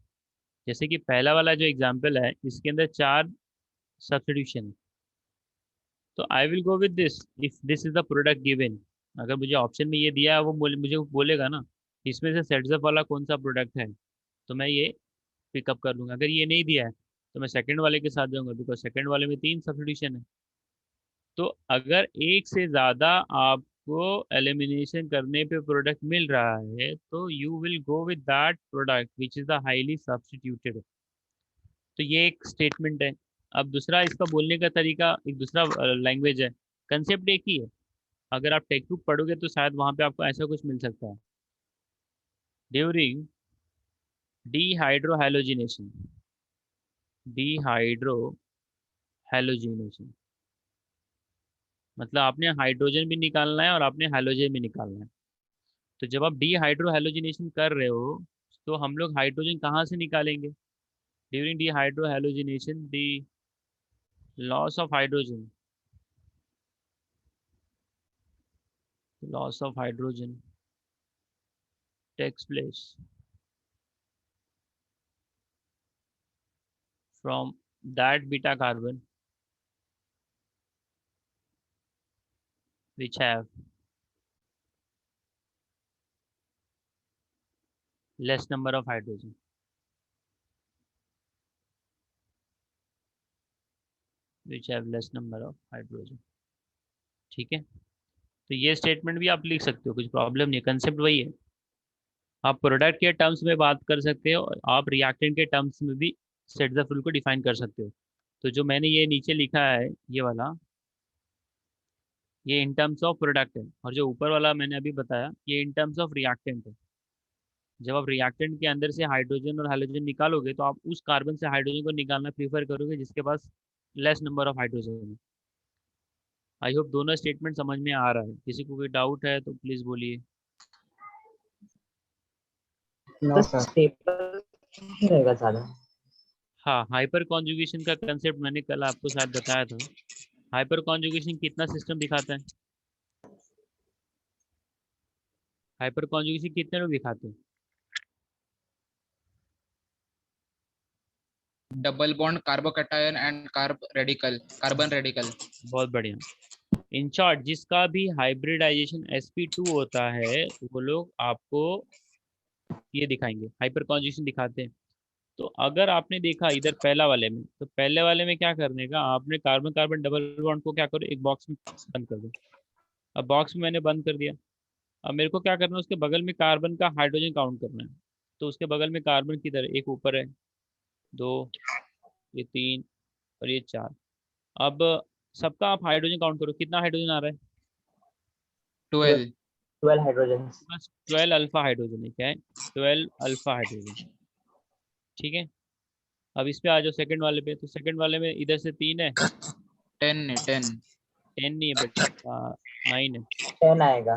जैसे कि पहला वाला जो एग्जाम्पल है इसके अंदर 4 सब्स्टिट्यूशन, तो I will go with this if this is the product given. अगर मुझे ऑप्शन में ये दिया है वो मुझे बोलेगा ना इसमें से सेट्सअप वाला कौन सा प्रोडक्ट है, तो मैं ये पिकअप कर लूँगा। अगर ये नहीं दिया है तो मैं सेकंड वाले के साथ जाऊँगा, बिकॉज सेकंड वाले में 3 सब्स्टिट्यूशन है। तो अगर एक से ज़्यादा आपको एलिमिनेशन करने पे प्रोडक्ट मिल रहा है तो you will go with that product which is the highly substituted. तो ये एक स्टेटमेंट है। अब दूसरा इसका बोलने का तरीका एक दूसरा लैंग्वेज है, कंसेप्ट एक ही है। अगर आप टेक्स्ट बुक पढ़ोगे तो शायद वहाँ पे आपको ऐसा कुछ मिल सकता है, ड्यूरिंग डिहाइड्रोहैलोजिनेशन, डिहाइड्रोहैलोजिनेशन मतलब आपने हाइड्रोजन भी निकालना है और आपने हैलोजन भी निकालना है। तो जब आप डिहाइड्रोहैलोजिनेशन कर रहे हो तो हम लोग हाइड्रोजन कहाँ से निकालेंगे? During dehydrohalogenation the loss of hydrogen, loss of hydrogen takes place from that beta carbon which have less number of hydrogen, which have less number of hydrogen। ठीक है, तो ये स्टेटमेंट भी आप लिख सकते हो, कुछ प्रॉब्लम नहीं, कंसेप्ट वही है। आप प्रोडक्ट के टर्म्स में बात कर सकते हो और आप रिएक्टेंट के टर्म्स में भी सेट द रूल को डिफाइन कर सकते हो। तो जो मैंने ये नीचे लिखा है ये वाला, ये इन टर्म्स ऑफ प्रोडक्ट है, और जो ऊपर वाला मैंने अभी बताया ये इन टर्म्स ऑफ रिएक्टेंट है। जब आप रिएक्टेंट के अंदर से हाइड्रोजन और हैलोजन निकालोगे तो आप उस कार्बन से हाइड्रोजन को निकालना प्रीफर करोगे जिसके पास लेस नंबर ऑफ हाइड्रोजन है। आई होप दोनों स्टेटमेंट समझ में आ रहा है। किसी को कोई डाउट है तो प्लीज बोलिए।
नो
तो
सर।
स्टेबल रहेगा ज्यादा।
हाँ, हाइपर कॉन्जुगेशन का कंसेप्ट मैंने कल आपको शायद बताया था। हाइपर कॉन्जुगेशन कितना सिस्टम दिखाता है? हाइपर कॉन्जुगेशन कितने लोग दिखाते हैं?
Double bond carbocation and carbon radical.
बहुत बढ़िया। इन शॉर्ट, जिसका भी हाइब्रिडाइजेशन sp2 होता है वो लोग आपको ये दिखाएंगे, हाइपर कॉन्जुगेशन दिखाते हैं। तो अगर आपने देखा इधर पहला वाले में, तो पहले वाले में क्या करने का, आपने कार्बन कार्बन डबल बॉन्ड को क्या करो, एक बॉक्स में बंद कर दो। अब बॉक्स में मैंने बंद कर दिया। अब मेरे को क्या करना है, उसके बगल में कार्बन का हाइड्रोजन काउंट करना है। तो उसके बगल में कार्बन किधर है, एक ऊपर है, दो, ये तीन, और ये चार। अब सबका आप हाइड्रोजन काउंट करो, कितना हाइड्रोजन आ रहा है?
12।
12 हाइड्रोजन।
बस 12 अल्फा हाइड्रोजन है। क्या है? 12 अल्फा हाइड्रोजन। ठीक है। अब इस पे आ जाओ सेकंड वाले पे। तो सेकंड वाले में इधर से 3 है।
10 है 10।
10 नहीं है बेटा, 9 है।
10 आएगा।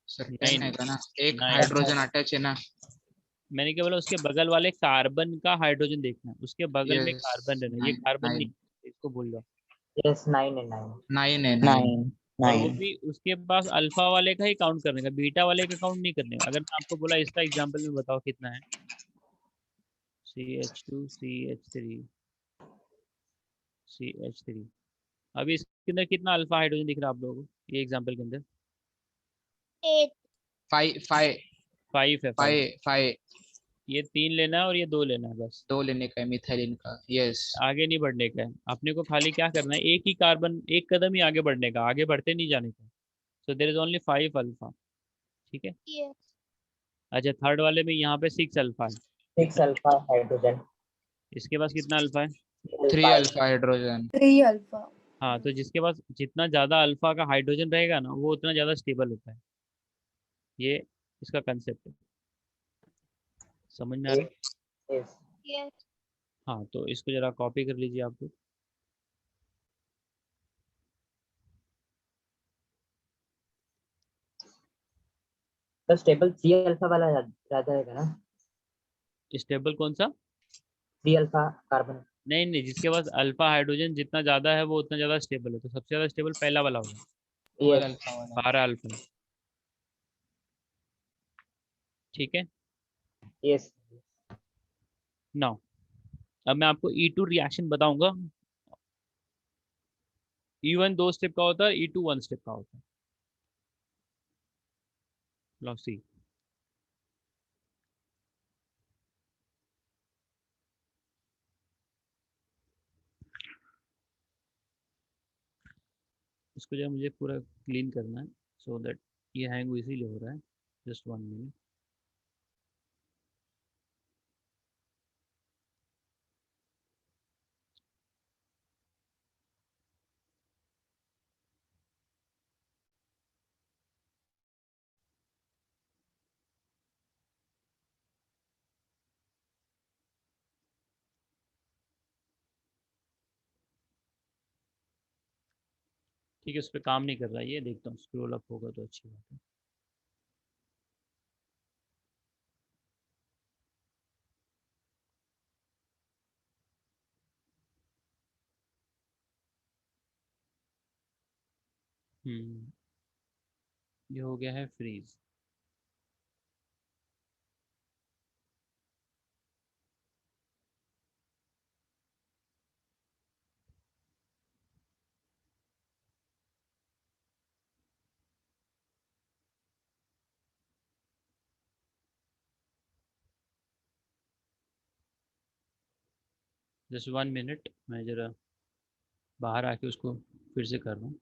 सर 10
9
है ना, एक
9।
हाइड्रोजन अटैच है ना।
मैंने क्या बोला, उसके बगल वाले कार्बन का हाइड्रोजन देखना है, उसके बगल में
यस।
कार्बन रहना, ये
9
कार्बन नहीं
9
है, इसको भूल जाओ।
यस 9 है 9।
9 है 9।
9
और वो
9।
भी उसके पास अल्फा वाले का ही काउंट करने का, बीटा वाले का काउंट नहीं करने का। अगर मैं आपको बोला इसका एग्जांपल में बताओ कितना है, CH2CH3 CH3। अभी इसके अंदर कितना अल्फा हाइड्रोजन दिख रहा है आप लोगों को, ये एग्जांपल के अंदर?
8.
5 5
5 है, 5।
5 5।
ये 3 लेना है और ये 2 लेना है बस।
2 लेने का है मिथाइलिन का। यस।
आगे नहीं बढ़ने का है अपने को, खाली क्या करना है, एक ही कार्बन, एक कदम ही आगे बढ़ने का, आगे बढ़ते नहीं जाने का। सो देर इज ओनली 5 अल्फा। ठीक है।
Yes.
अच्छा, थर्ड वाले में यहाँ पे 6 अल्फा है।
6 अल्फा हाइड्रोजन।
इसके पास कितना अल्फा है?
3
अल्फा
अल्फा हाइड्रोजन।
3 alpha.
हाँ, तो जिसके पास जितना ज़्यादा अल्फा का हाइड्रोजन रहेगा ना, वो उतना ज़्यादा स्टेबल होता है। ये इसका कंसेप्ट है। समझ में आ रहा है?
यस।
Yes.
हाँ, तो इसको जरा कॉपी कर लीजिए आप लोग।
तो स्टेबल 3 अल्फा वाला ज्यादा रहेगा ना।
स्टेबल कौन सा?
3 अल्फा कार्बन।
नहीं नहीं, जिसके पास अल्फा हाइड्रोजन जितना ज़्यादा है वो उतना ज़्यादा स्टेबल है। तो सबसे ज़्यादा स्टेबल पहला वाला होगा,
12
यस।
अल्फा वाला।
12 अल्फा। ठीक है।
यस।
नाउ अब मैं आपको E2 रिएक्शन बताऊंगा। E1 2 स्टेप का होता है, E2 1 स्टेप का होता है। लो सी। इसको जो है मुझे पूरा क्लीन करना है, सो दैट ये हैंग इसीलिए हो रहा है। Just 1 minute. ठीक है, उस पर काम नहीं कर रहा है ये, देखता हूँ स्क्रॉल अप होगा तो अच्छी बात है। ये हो गया है फ्रीज। जस्ट 1 मिनट, मैं ज़रा बाहर आके उसको फिर से कर रहा हूँ।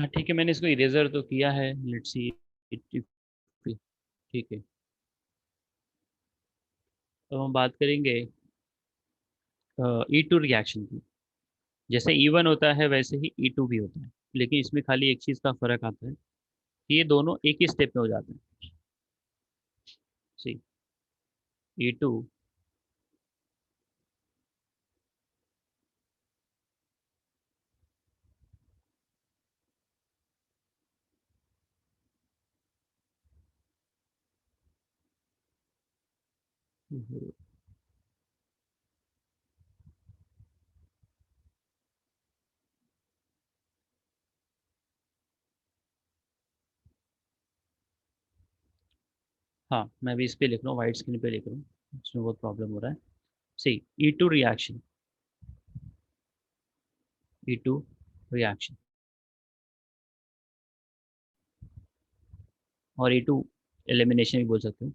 हाँ ठीक है, मैंने इसको इरेजर तो किया है, लेट्स सी। ठीक है, तो हम बात करेंगे E2 रिएक्शन की। जैसे E1 होता है वैसे ही E2 भी होता है, लेकिन इसमें खाली एक चीज़ का फर्क आता है कि ये दोनों एक ही स्टेप में हो जाते हैं। सी E2 हाँ, मैं भी इस पे लिख रहा हूँ, वाइट स्क्रीन पे लिख रहा हूँ, इसमें बहुत प्रॉब्लम हो रहा है। सी E2 रिएक्शन, E2 रिएक्शन और E2 एलिमिनेशन भी बोल सकते हो।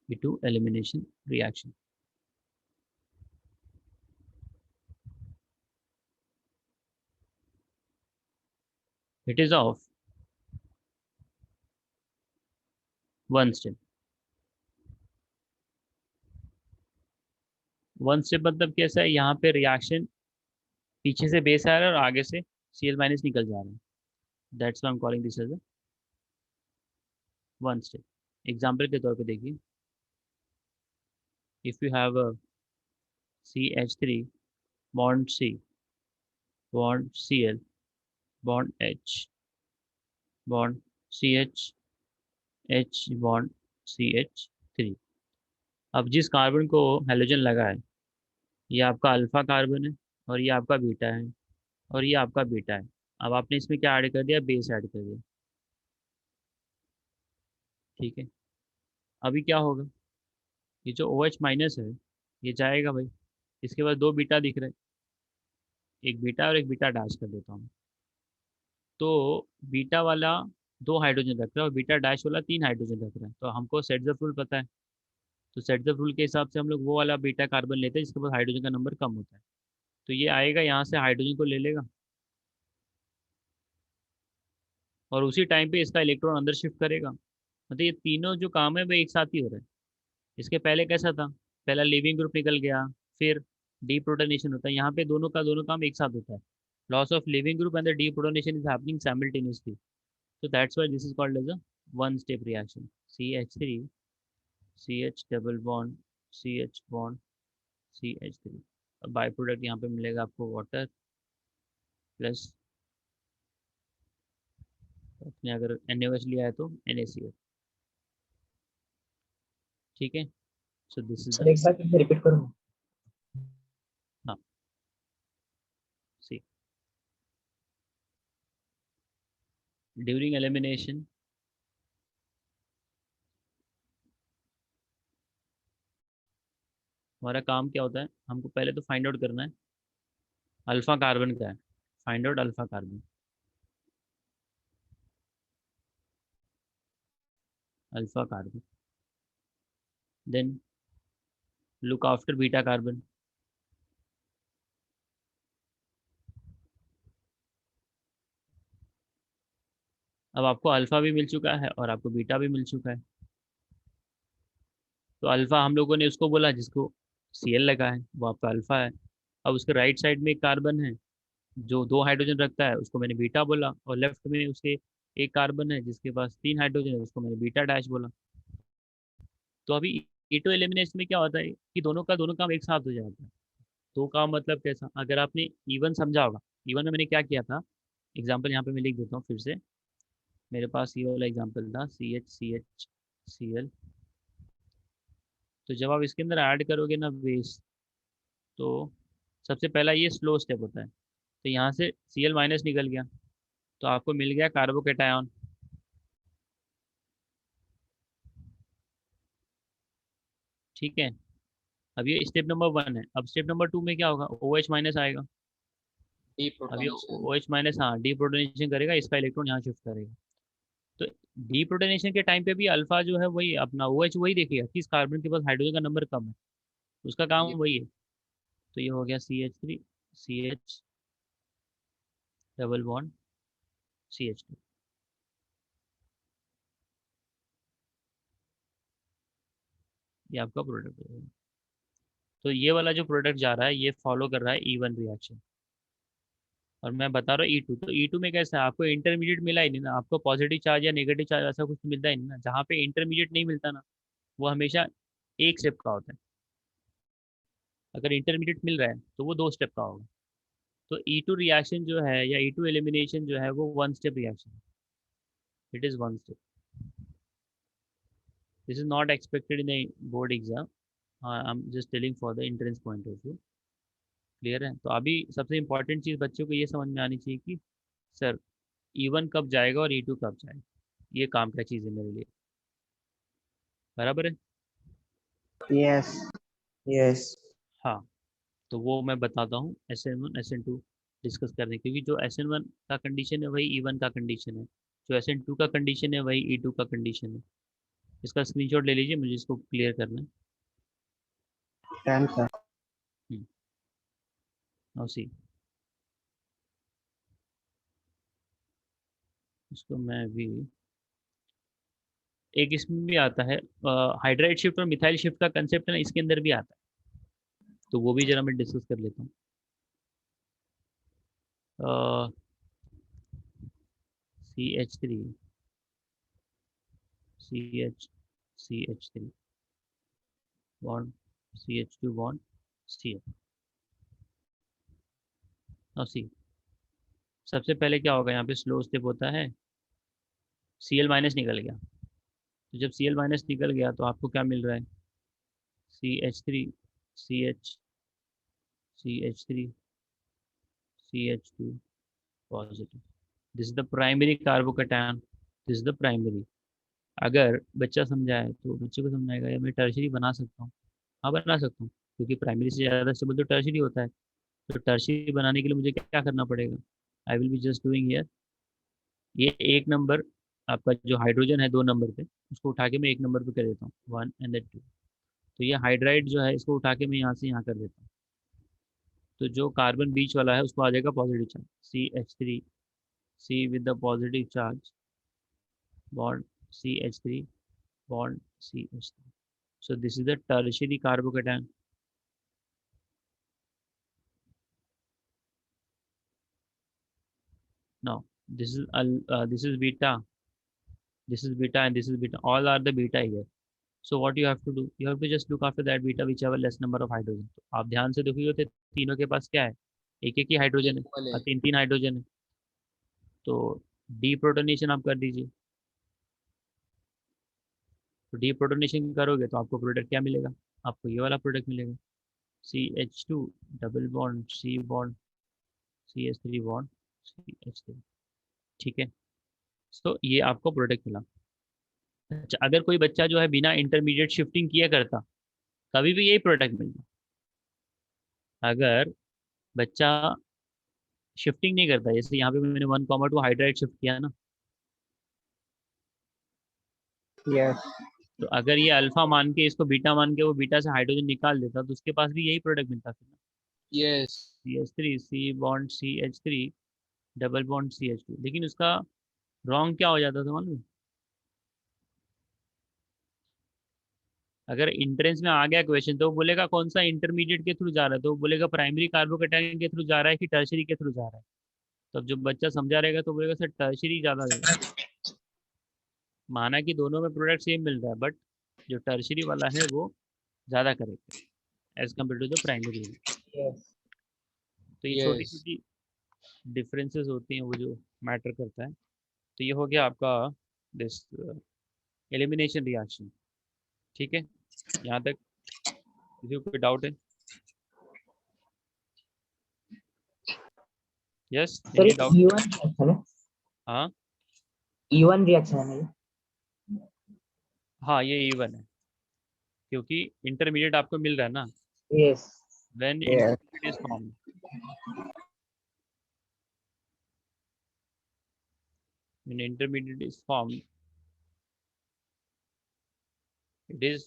E2 elimination reaction. It is of one step। One step मतलब कैसा है, यहाँ पे रिएक्शन पीछे से बेस आ रहा है और आगे से Cl माइनस निकल जा रहा है। That's why I am calling this as a one step. Example के तौर पे देखिए, if you have a CH3 bond C bond Cl bond H bond CH H bond CH3। अब जिस कार्बन को हेलोजन लगा है, ये आपका अल्फा कार्बन है और ये आपका बीटा है और ये आपका बीटा है। अब आपने इसमें क्या ऐड कर दिया, बेस ऐड कर दिया। ठीक है, अभी क्या होगा, ये जो OH माइनस है ये जाएगा भाई, इसके बाद दो बीटा दिख रहे हैं, एक बीटा और एक बीटा डैश कर देता हूँ। तो बीटा वाला दो हाइड्रोजन रख रहा है और बीटा डैश वाला तीन हाइड्रोजन रख रहा है, तो हमको सेट द रूल पता है। तो सेट द रूल के हिसाब से हम लोग वो वाला बीटा कार्बन लेते हैं जिसके पास हाइड्रोजन का नंबर कम होता है। तो ये आएगा यहाँ से हाइड्रोजन को ले लेगा और उसी टाइम पे इसका इलेक्ट्रॉन अंदर शिफ्ट करेगा। मतलब ये तीनों जो काम है वो एक साथ ही हो रहा है। इसके पहले कैसा था, पहला लिविंग ग्रुप निकल गया, फिर डीप्रोटोनेशन होता है, यहाँ पे दोनों का दोनों काम एक साथ होता है। Loss of leaving group and the deprotonation is happening simultaneously. So that's why this is called as a one step reaction। CH3 CH double bond CH bond CH3। अब बाय प्रोडक्ट यहाँ पे मिलेगा आपको वाटर प्लस, अपने अगर NaOH लिया है तो NaCl। ठीक है, so this is
sir
the,
एक बार फिर से रिपीट करूँ?
हाँ सी ड्यूरिंग एलिमिनेशन हमारा काम क्या होता है, हमको पहले तो फाइंड आउट करना है अल्फा कार्बन क्या है। Find out alpha carbon, alpha carbon, then look after beta carbon. अब आपको अल्फा भी मिल चुका है और आपको बीटा भी मिल चुका है। तो अल्फा हम लोगों ने उसको बोला जिसको Cl लगा है, वो आपका अल्फा है। अब उसके राइट साइड में एक कार्बन है जो दो हाइड्रोजन रखता है, उसको मैंने बीटा बोला, और लेफ्ट में उसके एक कार्बन है जिसके पास तीन हाइड्रोजन है, उसको मैंने बीटा डैश बोला। तो अभी E2 एलिमिनेशन में क्या होता है कि दोनों का दोनों काम एक साथ हो जाता है। दो काम मतलब कैसा, अगर आपने E1 समझा होगा, E1 में मैंने क्या किया था, एग्जाम्पल यहाँ पे मैं लिख देता हूँ फिर से। मेरे पास ये वाला एग्जाम्पल था CH CH Cl। तो जब आप इसके अंदर ऐड करोगे ना बेस, तो सबसे पहला ये स्लो स्टेप होता है। तो यहाँ से Cl माइनस निकल गया, तो आपको मिल गया कार्बोकेटायन। ठीक है, अब ये स्टेप नंबर 1 है। अब स्टेप नंबर 2 में क्या होगा, OH माइनस आएगा। अब ये
डीप्रोटोनेशन।
OH माइनस, हाँ डीप्रोटोनेशन करेगा, इसका इलेक्ट्रॉन यहाँ शिफ्ट करेगा। तो डीप्रोटोनेशन के टाइम पे भी अल्फा जो है वही अपना OH वही देखेगा, किस कार्बन के पास हाइड्रोजन का नंबर कम है, उसका काम
ये
वही है। तो ये हो गया CH3 CH double bond CH2। ये आपका प्रोडक्ट है। तो ये वाला जो प्रोडक्ट जा रहा है ये फॉलो कर रहा है E1 रिएक्शन, और मैं बता रहा हूँ E2। तो E2 में कैसा है, आपको इंटरमीडिएट मिला ही नहीं ना, आपको पॉजिटिव चार्ज या नेगेटिव चार्ज ऐसा कुछ मिलता ही नहीं ना। जहाँ पे इंटरमीडिएट नहीं मिलता ना, वो हमेशा एक स्टेप का होता है। अगर इंटरमीडिएट मिल रहा है तो वो 2 स्टेप का होगा। तो E2 रिएक्शन जो है या E2 एलिमिनेशन जो है वो 1 स्टेप रिएक्शन है। It is 1 step. This is not expected in the board exam, I am just telling for the entrance point of view. Clear है? तो अभी सबसे इंपॉर्टेंट चीज़ बच्चों को ये समझ में आनी चाहिए कि सर E1 कब जाएगा और E2 कब जाएगा। ये काम का चीज़ है मेरे लिए। बराबर है?
Yes. Yes.
हाँ, तो वो मैं बताता हूँ SN1 SN2 डिस्कस करने, क्योंकि जो SN1 का कंडीशन है वही E1 का कंडीशन है, जो SN2 का कंडीशन है वही E2 का कंडीशन है। इसका स्क्रीनशॉट ले लीजिए, मुझे इसको क्लियर करना है।
Done, sir.
नाउ सी, इसको मैं भी एक इसमें भी आता है हाइड्राइड शिफ्ट और मिथाइल शिफ्ट का कंसेप्ट है ना, इसके अंदर भी आता है, तो वो भी जरा मैं डिस्कस कर लेता हूँ। CH3 CH3 bond CH2 bond CH। Now see, सबसे पहले क्या होगा, यहाँ पे स्लो स्टेप होता है, Cl माइनस निकल गया। तो जब Cl माइनस निकल गया तो आपको क्या मिल रहा है, CH3 CH CH3 CH2 positive. This is the primary carbocation, this is the primary. अगर बच्चा समझाए तो बच्चे को समझाएगा यार मैं टर्शरी बना सकता हूँ। हाँ बना सकता हूँ, क्योंकि प्राइमरी से ज़्यादा स्टेबल तो टर्शरी होता है। तो टर्शरी बनाने के लिए मुझे क्या करना पड़ेगा, I will be just doing here, ये एक नंबर आपका जो हाइड्रोजन है 2 नंबर पे, उसको उठा के मैं 1 नंबर पे कर देता हूँ, 1 एंड देन 2। तो ये हाइड्राइड जो है इसको उठा के मैं यहाँ से यहाँ कर देता हूँ। तो जो कार्बन बीच वाला है उसको आ जाएगा positive charge, CH3 C with the positive charge bond CH3 bond CH3. So this is the tertiary carbocation. Now this is beta, this is beta, and this is beta. All are the beta here. So what you have to do, you have to just look after that beta which have a less number of hydrogen. तो आप ध्यान से देखिए तो तीनों के पास क्या है, एक एक ही हाइड्रोजन है और 3 हाइड्रोजन है। तो डीप्रोटोनेशन आप कर दीजिए। तो डीप्रोटोनेशन करोगे तो आपको प्रोडक्ट क्या मिलेगा, आपको ये वाला प्रोडक्ट मिलेगा, CH2 double bond C bond CH3 bond CH3। ठीक है, तो ये आपको प्रोडक्ट मिला। अच्छा, अगर कोई बच्चा जो है बिना इंटरमीडिएट शिफ्टिंग किया करता, कभी भी यही प्रोडक्ट मिलता। अगर बच्चा शिफ्टिंग नहीं करता, जैसे यहाँ पे मैंने 1,2 हाइड्राइड शिफ्ट किया ना,
Yes.
तो अगर ये अल्फा मान के इसको बीटा मान के वो बीटा से हाइड्रोजन निकाल देता तो उसके पास भी यही प्रोडक्ट मिलता फिर ना।
Yes.
CH3 C bond CH3 double bond CH2, लेकिन उसका रॉन्ग क्या हो जाता था मालूम है? अगर इंट्रेंस में आ गया क्वेश्चन तो वो बोलेगा कौन सा इंटरमीडिएट के थ्रू जा रहा है, तो वो बोलेगा प्राइमरी कार्बोकैटायन के थ्रू जा रहा है कि टर्शरी के थ्रू जा रहा है। तब जब बच्चा समझा रहेगा तो बोलेगा सर टर्शरी ज़्यादा देगा। माना कि दोनों में प्रोडक्ट सेम मिल रहा है, बट जो टर्शरी वाला है वो ज़्यादा करेक्ट है as compare to the primary.
Yes.
तो ये छोटी छोटी डिफरेंसेस होती हैं वो जो मैटर करता है। तो ये हो गया आपका दिस एलिमिनेशन रिएक्शन। ठीक है, यहाँ तक किसी को कोई डाउट है? Yes,
sir
any doubt?
E1 reaction है,
हाँ
E1 रिएक्शन है ये।
हाँ, ये इवन है क्योंकि इंटरमीडिएट आपको मिल रहा है ना।
Yes
when
Yes.
Intermediate is formed, when intermediate is formed, it is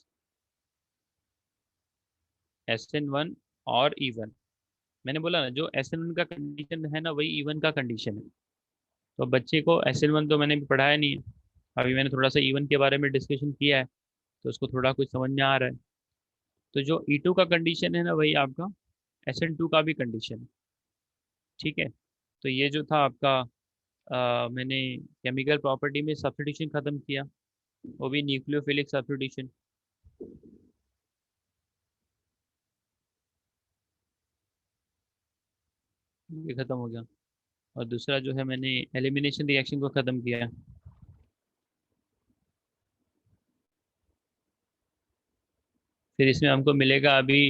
SN1 or E1, मैंने बोला ना, जो SN1 का कंडीशन है ना, वही E1 का कंडीशन है। तो बच्चे को SN1 तो मैंने भी पढ़ाया नहीं है, अभी मैंने थोड़ा सा E1 के बारे में डिस्कशन किया है, तो उसको थोड़ा कुछ समझ में आ रहा है। तो जो E2 का कंडीशन है ना, वही आपका SN2 का भी कंडीशन है। ठीक है, तो ये जो था आपका मैंने केमिकल प्रॉपर्टी में सब्स्टिट्यूशन ख़त्म किया, वो भी न्यूक्लियोफिलिक सब्स्टिट्यूशन। ये ख़त्म हो गया। और दूसरा जो है, मैंने एलिमिनेशन रिएक्शन को ख़त्म किया। फिर इसमें हमको मिलेगा अभी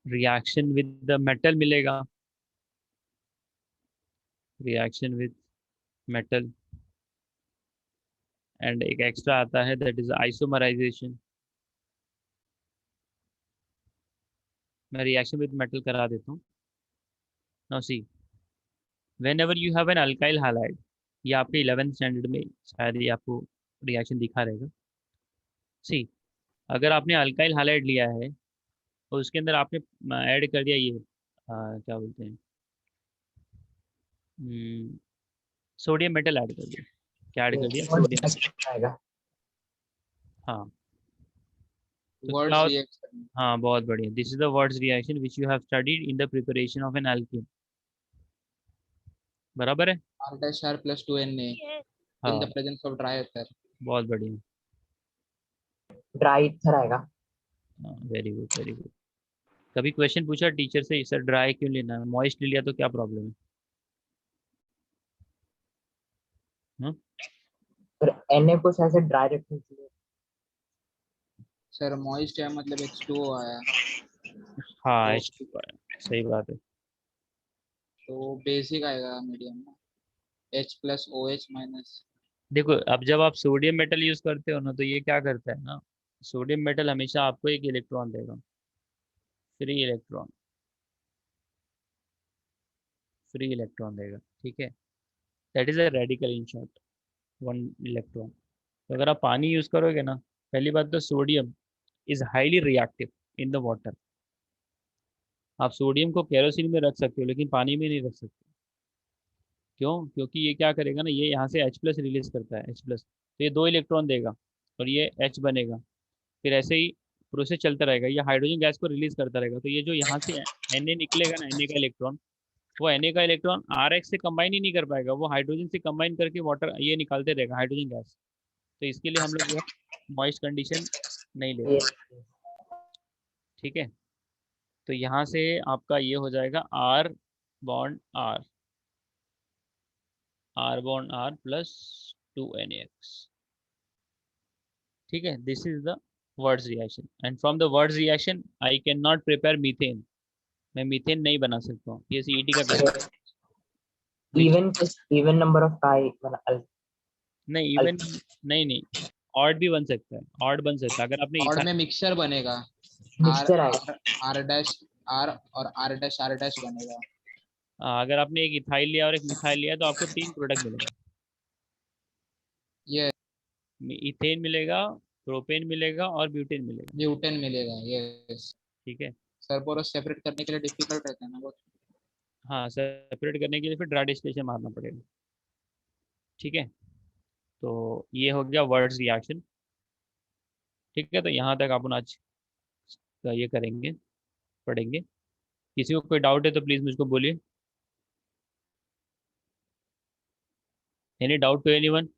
रिएक्शन विद द मेटल मिलेगा, रिएक्शन विद मेटल, एंड एक एक्स्ट्रा आता है दैट इज आइसोमराइजेशन। मैं रिएक्शन विद मेटल करा देता हूँ। Now see, when ever you have an alkyl halide, ये आपके 11th स्टैंडर्ड में शायद ये आपको रिएक्शन दिखा रहेगा। सी, अगर आपने अल्काइल हैलाइड लिया है और उसके अंदर आपने ऐड कर दिया ये क्या बोलते हैं, सोडियम मेटल ऐड कर दिया। क्या ऐड कर दिया? सोडियम।
आएगा।
हाँ, तो क्या
वर्ड्स
होता,
रिएक्शन।
हाँ बहुत बढ़िया। This is the words reaction which you have studied in the preparation of N alkene. बराबर है।
R plus 2Na
Yes.
in
हाँ,
the presence of dry ether.
बहुत बढ़िया।
ड्राई ईथर आएगा।
Very good, very good. कभी क्वेश्चन पूछा टीचर से, सर ड्राई क्यों लेना है, मॉइस्ट ले लिया तो क्या प्रॉब्लम है? हाँ?
फिर Na कुछ ऐसे ड्राई रखने चाहिए।
सर मॉइस्ट है मतलब H2O आया,
हाँ,
तो
H2 सही बात है।
तो बेसिक आएगा मीडियम में, H plus OH minus।
देखो, अब जब आप सोडियम मेटल यूज करते हो ना, तो ये क्या करता है ना, सोडियम मेटल हमेशा आपको एक इलेक्ट्रॉन देगा, फ्री इलेक्ट्रॉन, फ्री इलेक्ट्रॉन देगा। ठीक है, that is a radical in short, 1 electron. तो अगर आप पानी यूज करोगे ना, पहली बात तो sodium is highly reactive in the water. आप सोडियम को केरोसिन में रख सकते हो, लेकिन पानी में नहीं रख सकते। क्यों? क्योंकि ये क्या करेगा ना, ये यहाँ से H+ रिलीज करता है, H+, तो ये 2 इलेक्ट्रॉन देगा और ये H बनेगा। फिर ऐसे ही प्रोसेस चलता रहेगा, ये हाइड्रोजन गैस को रिलीज करता रहेगा। तो ये जो यहाँ से Na निकलेगा ना, Na का इलेक्ट्रॉन, वो Na का इलेक्ट्रॉन RX से कंबाइन ही नहीं कर पाएगा, वो हाइड्रोजन से कंबाइन करके वाटर ये निकालते रहेगा, हाइड्रोजन गैस। तो इसके लिए हम लोग जो है मॉइस्ट कंडीशन नहीं
ये
लेते। ठीक है, तो यहाँ से आपका ये हो जाएगा R bond R, R bond R plus 2NaX। ठीक है, this is the words reaction, and from the words reaction I can not prepare methane. मैं मीथेन नहीं बना सकता हूँ, ये CET का क्वेश्चन।
इवन नंबर ऑफ काई मतलब
नहीं, इवन नहीं, नहीं, ऑड भी बन सकता है, ऑड बन सकता है। अगर आपने
और
इथा,
में मिक्सचर बनेगा, R
मिक्सचर आएगा।
R डैश R और R डैश बनेगा।
अगर आपने एक इथाइल लिया और एक मिथाइल लिया, तो आपको 3 प्रोडक्ट मिलेगा।
ये
इथेन मिलेगा, प्रोपेन मिलेगा और ब्यूटेन मिलेगा।
ब्यूटेन मिलेगा। यस
ठीक है,
सर, पूरा सेपरेट करने के लिए डिफिकल्ट रहता है ना बहुत।
हाँ, सेपरेट करने के लिए फिर ड्राई डिस्टिलेशन मारना पड़ेगा। ठीक है, तो ये हो गया वर्ड्स रिएक्शन। ठीक है, तो यहाँ तक अपन आज का ये करेंगे, पढ़ेंगे। किसी को कोई डाउट है तो प्लीज़ मुझको बोलिए। Any doubt to anyone?